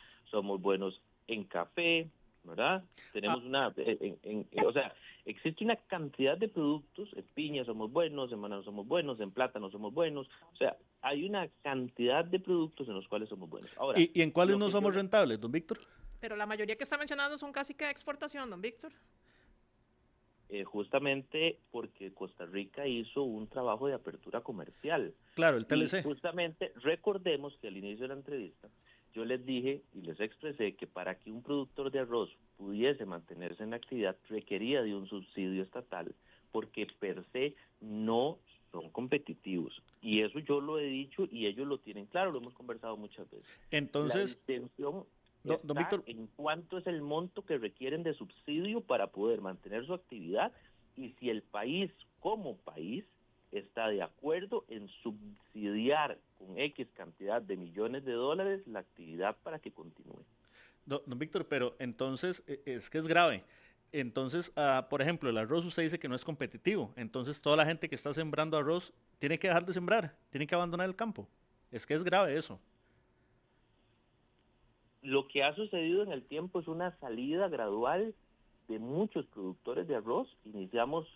Speaker 4: en café, ¿verdad?
Speaker 3: Ah,
Speaker 4: Tenemos o sea, existe una cantidad de productos, en piña somos buenos, en banano somos buenos, en plátano somos buenos, o sea, hay una cantidad de productos en los cuales somos buenos. Ahora,
Speaker 3: ¿y en cuáles
Speaker 4: lo
Speaker 3: no
Speaker 4: que yo
Speaker 3: somos
Speaker 4: le
Speaker 3: rentables, don Víctor?
Speaker 2: Pero la mayoría que está mencionando son casi que de exportación, don Víctor.
Speaker 4: justamente porque Costa Rica hizo un trabajo de apertura comercial.
Speaker 3: Claro, el
Speaker 4: Y
Speaker 3: TLC.
Speaker 4: justamente recordemos que al inicio de la entrevista yo les dije y les expresé que para que un productor de arroz pudiese mantenerse en actividad requería de un subsidio estatal porque per se no son competitivos. Y eso yo lo he dicho y ellos lo tienen claro, lo hemos conversado muchas veces. La
Speaker 3: Entonces,
Speaker 4: distensión
Speaker 3: don
Speaker 4: está
Speaker 3: Víctor,
Speaker 4: en cuánto es el monto que requieren de subsidio para poder mantener su actividad y si el país como país está de acuerdo en subsidiar con X cantidad de millones de dólares la actividad para que continúe.
Speaker 3: don Víctor, pero entonces es que es grave. Entonces, por ejemplo, el arroz usted dice que no es competitivo. Entonces, toda la gente que está sembrando arroz tiene que dejar de sembrar, tiene que abandonar el campo. Es que es grave eso.
Speaker 4: Lo que ha sucedido en el tiempo es una salida gradual de muchos productores de arroz. Iniciamos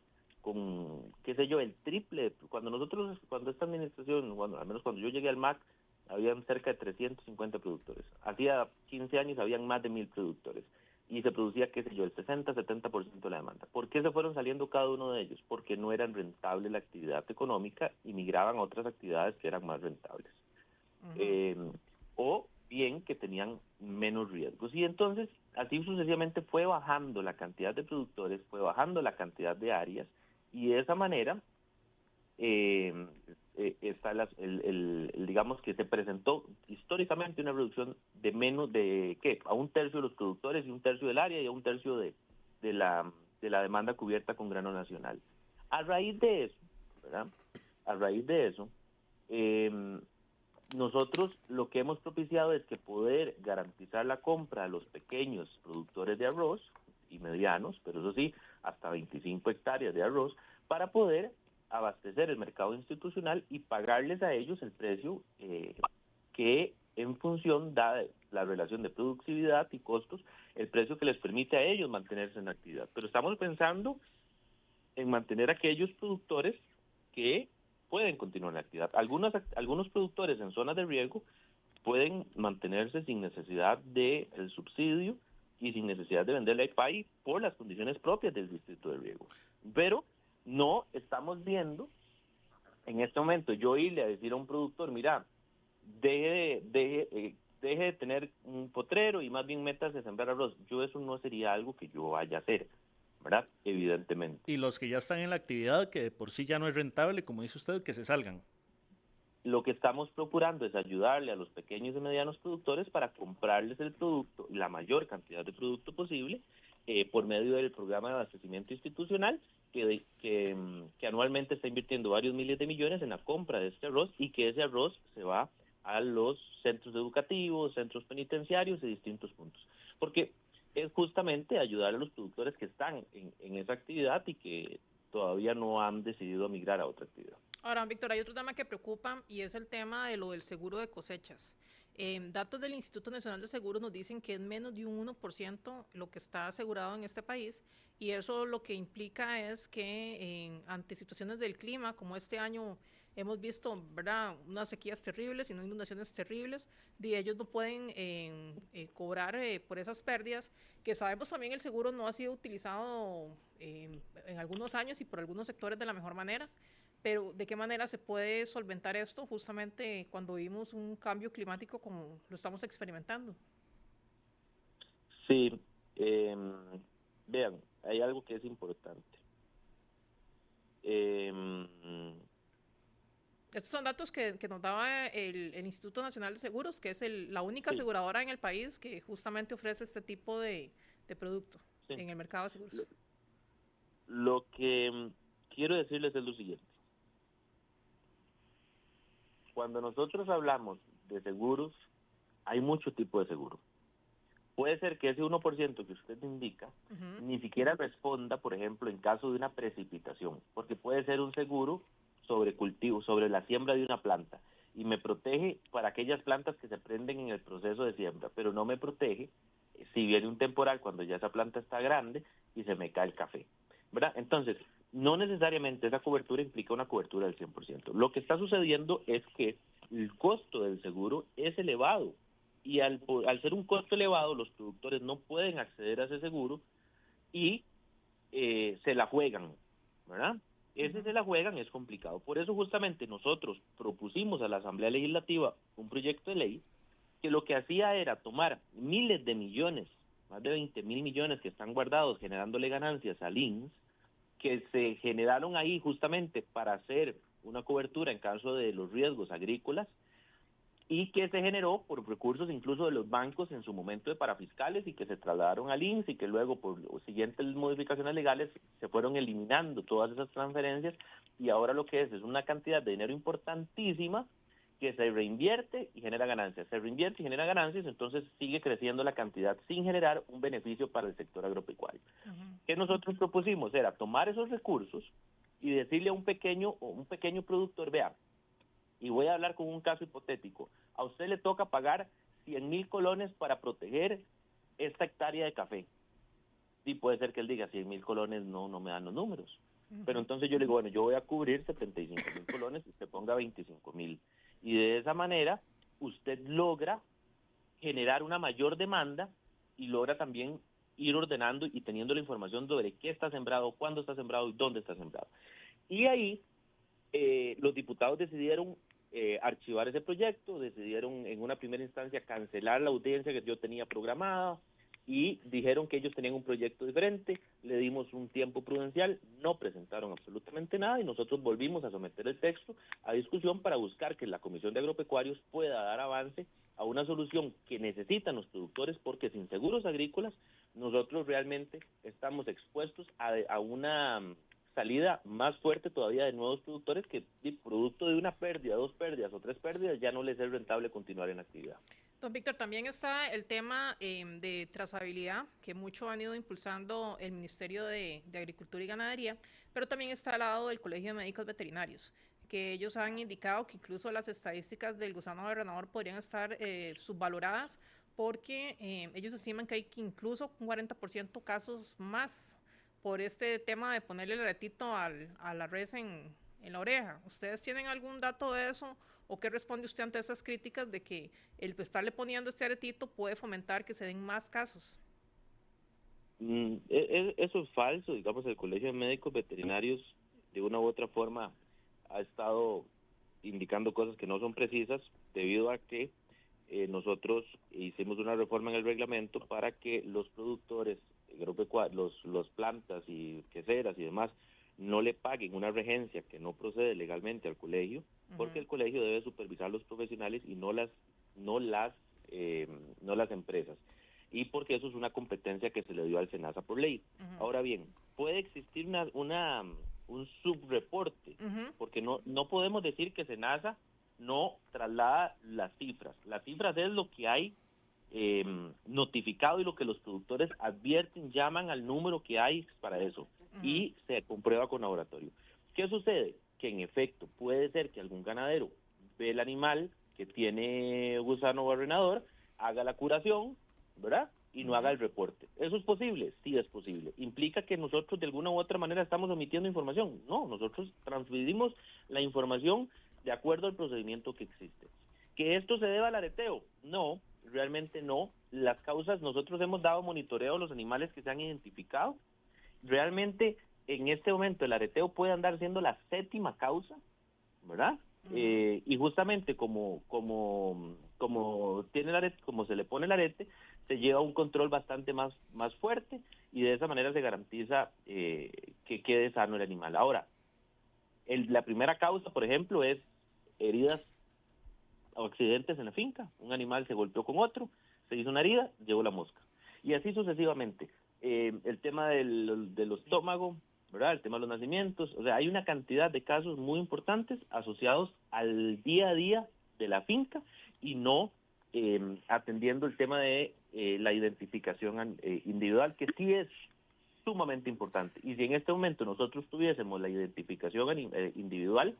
Speaker 4: con, qué sé yo, el triple. Cuando esta administración, bueno, al menos cuando yo llegué al MAC, habían cerca de 350 productores. Hacía 15 años habían más de 1000 productores. Y se producía, qué sé yo, el 60-70% de la demanda. ¿Por qué se fueron saliendo cada uno de ellos? Porque no eran rentable la actividad económica y migraban a otras actividades que eran más rentables.
Speaker 2: Ujú.
Speaker 4: eh, o bien que tenían menos riesgos. Y entonces, así sucesivamente fue bajando la cantidad de productores, fue bajando la cantidad de áreas, y de esa manera eh, está digamos que se presentó históricamente una reducción de menos de, ¿qué? A un tercio de los productores y un tercio del área y a un tercio de la, de la demanda cubierta con grano nacional. A raíz de eso, ¿verdad? A raíz de eso, eh, nosotros lo que hemos propiciado es que poder garantizar la compra a los pequeños productores de arroz y medianos, pero eso sí, hasta 25 hectáreas de arroz, para poder abastecer el mercado institucional y pagarles a ellos el precio que en función da la relación de productividad y costos, el precio que les permite a ellos mantenerse en actividad. Pero estamos pensando en mantener a aquellos productores que pueden continuar la actividad. Algunos productores en zonas de riesgo pueden mantenerse sin necesidad del subsidio y sin necesidad de venderle al país por las condiciones propias del distrito de riego. Pero no estamos viendo en este momento yo irle a decir a un productor, mira, deje de tener un potrero y más bien métase a sembrar arroz. Yo eso no sería algo que yo vaya a hacer, ¿verdad? Evidentemente.
Speaker 3: Y los que ya están en la actividad, que de por sí ya no es rentable, como dice usted, que se salgan.
Speaker 4: Lo que estamos procurando es ayudarle a los pequeños y medianos productores para comprarles el producto, la mayor cantidad de producto posible, por medio del programa de abastecimiento institucional, que anualmente está invirtiendo varios miles de millones en la compra de este arroz y que ese arroz se va a los centros educativos, centros penitenciarios y distintos puntos. Porque es justamente ayudar a los productores que están en esa actividad y que todavía no han decidido migrar a otra actividad.
Speaker 2: Ahora, Víctor, hay otro tema que preocupa y es el tema de lo del seguro de cosechas. Datos del Instituto Nacional de Seguros nos dicen que es menos de un 1% lo que está asegurado en este país, y eso lo que implica es que ante situaciones del clima, como este año hemos visto, ¿verdad?, unas sequías terribles y no inundaciones terribles, ellos no pueden cobrar por esas pérdidas, que sabemos también el seguro no ha sido utilizado en algunos años y por algunos sectores de la mejor manera. Pero ¿de qué manera se puede solventar esto justamente cuando vimos un cambio climático como lo estamos experimentando?
Speaker 4: Sí, vean, hay algo que es importante.
Speaker 2: Estos son datos que nos daba el Instituto Nacional de Seguros, que es la única
Speaker 4: Sí,
Speaker 2: aseguradora en el país que justamente ofrece este tipo de producto
Speaker 4: sí.
Speaker 2: en el mercado de seguros.
Speaker 4: Lo que quiero decirles es lo siguiente. Cuando nosotros hablamos de seguros, hay mucho tipo de seguro. Puede ser que ese 1% que usted indica ni siquiera responda, por ejemplo, en caso de una precipitación, porque puede ser un seguro sobre cultivo, sobre la siembra de una planta, y me protege para aquellas plantas que se prenden en el proceso de siembra, pero no me protege si viene un temporal cuando ya esa planta está grande y se me cae el café, ¿verdad? Entonces, no necesariamente esa cobertura implica una cobertura del 100%. Lo que está sucediendo es que el costo del seguro es elevado, y al ser un costo elevado, los productores no pueden acceder a ese seguro y se la juegan, ¿verdad? Ese se la juegan, es complicado. Por eso justamente nosotros propusimos a la Asamblea Legislativa un proyecto de ley que lo que hacía era tomar miles de millones, más de 20.000 millones que están guardados generándole ganancias al INS, que se generaron ahí justamente para hacer una cobertura en caso de los riesgos agrícolas, y que se generó por recursos incluso de los bancos en su momento de parafiscales y que se trasladaron al INS, y que luego por las siguientes modificaciones legales se fueron eliminando todas esas transferencias, y ahora lo que es una cantidad de dinero importantísima que se reinvierte y genera ganancias, se reinvierte y genera ganancias, entonces sigue creciendo la cantidad sin generar un beneficio para el sector agropecuario. ¿Qué nosotros propusimos? Era tomar esos recursos y decirle a un pequeño productor, vea, y voy a hablar con un caso hipotético, a usted le toca pagar 100.000 colones para proteger esta hectárea de café. Y puede ser que él diga, 100.000 colones no me dan los números. Pero entonces yo le digo, bueno, yo voy a cubrir 75.000 colones y usted ponga 25.000. Y de esa manera usted logra generar una mayor demanda y logra también ir ordenando y teniendo la información sobre qué está sembrado, cuándo está sembrado y dónde está sembrado. Y ahí los diputados decidieron archivar ese proyecto, decidieron en una primera instancia cancelar la audiencia que yo tenía programada y dijeron que ellos tenían un proyecto diferente, le dimos un tiempo prudencial, no presentaron absolutamente nada y nosotros volvimos a someter el texto a discusión para buscar que la Comisión de Agropecuarios pueda dar avance a una solución que necesitan los productores, porque sin seguros agrícolas nosotros realmente estamos expuestos a una salida más fuerte todavía de nuevos productores que, producto de una pérdida, 2 pérdidas o 3 pérdidas, ya no les es rentable continuar en actividad.
Speaker 2: Don Víctor, también está el tema de trazabilidad, que mucho han ido impulsando el Ministerio de Agricultura y Ganadería, pero también está al lado del Colegio de Médicos Veterinarios, que ellos han indicado que incluso las estadísticas del gusano aberranador podrían estar subvaloradas, porque ellos estiman que hay incluso un 40% casos más por este tema de ponerle el aretito a la res en la oreja. ¿Ustedes tienen algún dato de eso? ¿O qué responde usted ante esas críticas de que el estarle poniendo este aretito puede fomentar que se den más casos?
Speaker 4: Eso es falso. Digamos, el Colegio de Médicos Veterinarios de una u otra forma ha estado indicando cosas que no son precisas, debido a que nosotros hicimos una reforma en el reglamento para que los productores los plantas y queseras y demás no le paguen una regencia que no procede legalmente al colegio, porque el colegio debe supervisar los profesionales y no las empresas, y porque eso es una competencia que se le dio al SENASA por ley. Ahora bien, puede existir un subreporte, porque no podemos decir que SENASA no traslada las cifras. Las cifras es lo que hay notificado y lo que los productores advierten, llaman al número que hay para eso y se comprueba con laboratorio. ¿Qué sucede? Que en efecto puede ser que algún ganadero ve el animal que tiene gusano barrenador, haga la curación, ¿verdad? Y no haga el reporte. ¿Eso es posible? Sí es posible. ¿Implica que nosotros de alguna u otra manera estamos omitiendo información? No, nosotros transmitimos la información de acuerdo al procedimiento que existe. ¿Que esto se deba al areteo? No, realmente no. Las causas, nosotros hemos dado monitoreo a los animales que se han identificado. Realmente, en este momento, el areteo puede andar siendo la 7ª causa, ¿verdad? Y justamente como tiene el arete, como se le pone el arete, se lleva un control bastante más fuerte y de esa manera se garantiza que quede sano el animal. Ahora, la primera causa, por ejemplo, es heridas o accidentes en la finca. Un animal se golpeó con otro, se hizo una herida, llevó la mosca. Y así sucesivamente. El tema del estómago, ¿verdad? El tema de los nacimientos. O sea, hay una cantidad de casos muy importantes asociados al día a día de la finca y no atendiendo el tema de la identificación individual, que sí es sumamente importante. Y si en este momento nosotros tuviésemos la identificación individual,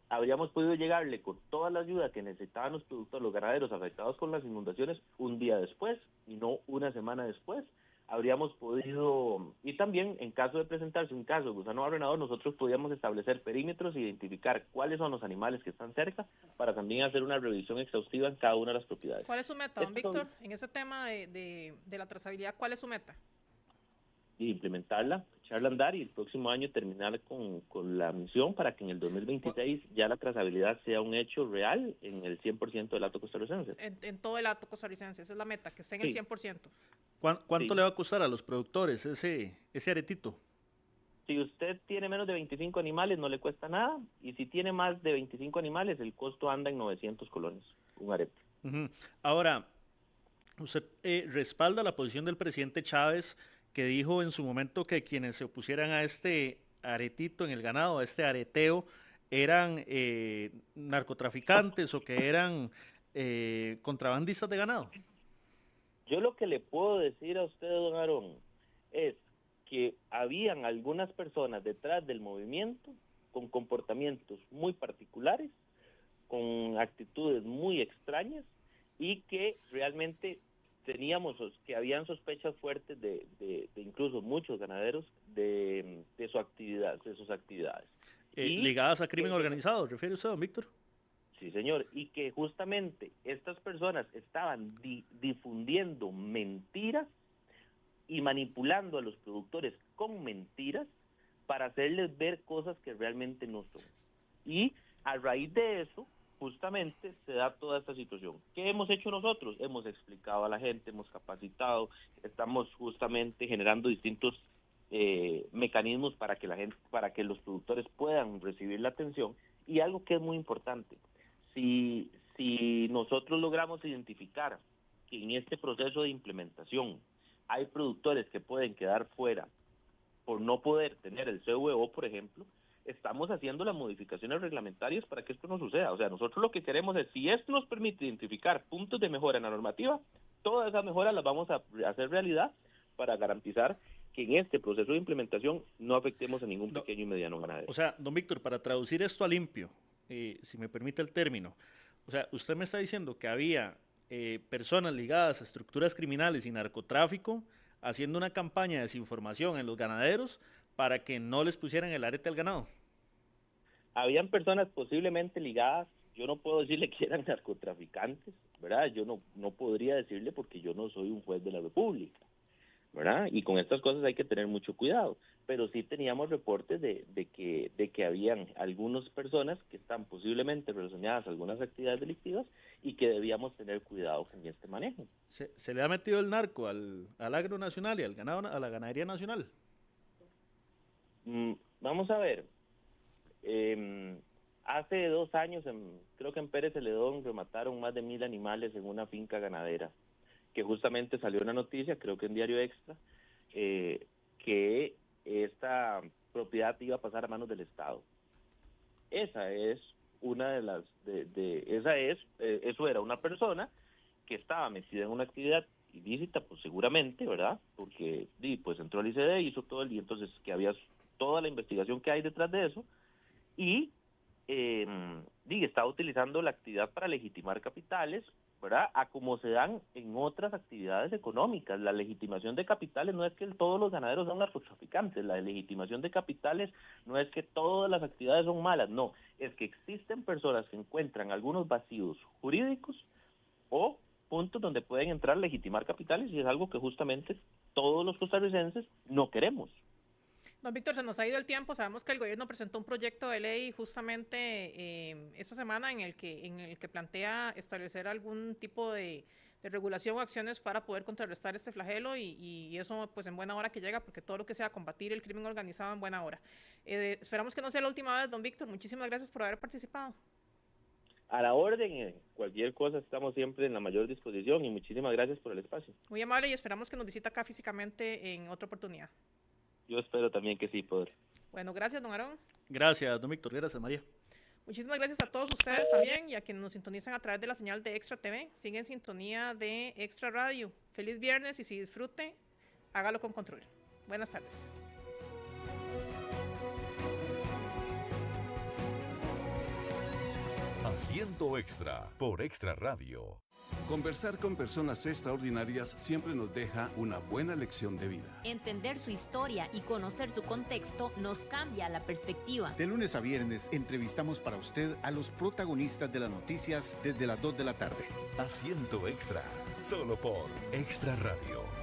Speaker 4: habríamos podido llegarle con toda la ayuda que necesitaban los productores, los ganaderos afectados con las inundaciones un día después y no una semana después. Habríamos podido, y también en caso de presentarse un caso de gusano barrenador, nosotros podíamos establecer perímetros e identificar cuáles son los animales que están cerca para también hacer una revisión exhaustiva en cada una de las propiedades.
Speaker 2: ¿Cuál es su meta, don Víctor? En ese tema de la trazabilidad, ¿cuál es su meta?
Speaker 4: Y implementarla, echarla a andar y el próximo año terminar con la misión para que en el 2026 ya la trazabilidad sea un hecho real en el 100% del hato costarricense.
Speaker 2: En todo el hato costarricense, esa es la meta, que esté en el 100%.
Speaker 3: ¿Cuánto le va a costar a los productores ese aretito?
Speaker 4: Si usted tiene menos de 25 animales no le cuesta nada, y si tiene más de 25 animales el costo anda en 900 colones, un arete.
Speaker 3: Ahora, usted respalda la posición del presidente Chávez, que dijo en su momento que quienes se opusieran a este aretito en el ganado, a este areteo, eran narcotraficantes o que eran contrabandistas de ganado.
Speaker 4: Yo lo que le puedo decir a usted, don Aarón, es que habían algunas personas detrás del movimiento con comportamientos muy particulares, con actitudes muy extrañas y que realmente que habían sospechas fuertes de incluso muchos ganaderos de sus actividades.
Speaker 3: Ligadas a crimen organizado, ¿refiere usted, don Víctor?
Speaker 4: Sí, señor, y que justamente estas personas estaban difundiendo mentiras y manipulando a los productores con mentiras para hacerles ver cosas que realmente no son. Y a raíz de eso, justamente se da toda esta situación. ¿Qué hemos hecho nosotros? Hemos explicado a la gente, hemos capacitado, estamos justamente generando distintos mecanismos para que los productores puedan recibir la atención. Y algo que es muy importante, si nosotros logramos identificar que en este proceso de implementación hay productores que pueden quedar fuera por no poder tener el CVO, por ejemplo, estamos haciendo las modificaciones reglamentarias para que esto no suceda. O sea, nosotros lo que queremos es, si esto nos permite identificar puntos de mejora en la normativa, todas esas mejoras las vamos a hacer realidad para garantizar que en este proceso de implementación no afectemos a ningún pequeño y mediano ganadero.
Speaker 3: O sea, don Víctor, para traducir esto a limpio, si me permite el término, o sea, usted me está diciendo que había personas ligadas a estructuras criminales y narcotráfico haciendo una campaña de desinformación en los ganaderos para que no les pusieran el arete al ganado.
Speaker 4: Habían personas posiblemente ligadas, yo no puedo decirle que eran narcotraficantes, ¿verdad? Yo no podría decirle porque yo no soy un juez de la República, ¿verdad? Y con estas cosas hay que tener mucho cuidado, pero sí teníamos reportes de que habían algunas personas que están posiblemente relacionadas a algunas actividades delictivas y que debíamos tener cuidado con este manejo.
Speaker 3: ¿Se le ha metido el narco al agro nacional y al ganado, a la ganadería nacional?
Speaker 4: Vamos a ver, hace 2 años, creo que en Pérez Celedón remataron más de 1,000 animales en una finca ganadera, que justamente salió una noticia, creo que en Diario Extra, que esta propiedad iba a pasar a manos del Estado. Esa es una de las, eso era una persona que estaba metida en una actividad ilícita, pues seguramente, ¿verdad? Porque pues entró al ICD, hizo todo el día, entonces que había toda la investigación que hay detrás de eso, y estaba utilizando la actividad para legitimar capitales, ¿verdad? A como se dan en otras actividades económicas. La legitimación de capitales no es que todos los ganaderos son narcotraficantes, la legitimación de capitales no es que todas las actividades son malas, no, es que existen personas que encuentran algunos vacíos jurídicos o puntos donde pueden entrar a legitimar capitales, y es algo que justamente todos los costarricenses no queremos.
Speaker 2: Don Víctor, se nos ha ido el tiempo. Sabemos que el gobierno presentó un proyecto de ley justamente esta semana en el que plantea establecer algún tipo de regulación o acciones para poder contrarrestar este flagelo, y eso pues en buena hora que llega, porque todo lo que sea combatir el crimen organizado en buena hora. Esperamos que no sea la última vez, don Víctor. Muchísimas gracias por haber participado.
Speaker 4: A la orden, cualquier cosa estamos siempre en la mayor disposición, y muchísimas gracias por el espacio.
Speaker 2: Muy amable, y esperamos que nos visite acá físicamente en otra oportunidad.
Speaker 4: Yo espero también que sí, poder.
Speaker 2: Bueno, gracias, don Aarón.
Speaker 3: Gracias, don Víctor. Gracias, María.
Speaker 2: Muchísimas gracias a todos ustedes también, y a quienes nos sintonizan a través de la señal de Extra TV. Sigue en sintonía de Extra Radio. Feliz viernes, y si disfrute, hágalo con control. Buenas tardes.
Speaker 1: Asiento Extra por Extra Radio.
Speaker 5: Conversar con personas extraordinarias siempre nos deja una buena lección de vida.
Speaker 6: Entender su historia y conocer su contexto nos cambia la perspectiva.
Speaker 7: De lunes a viernes entrevistamos para usted a los protagonistas de las noticias desde las 2 de la tarde.
Speaker 1: Asiento Extra, solo por Extra Radio.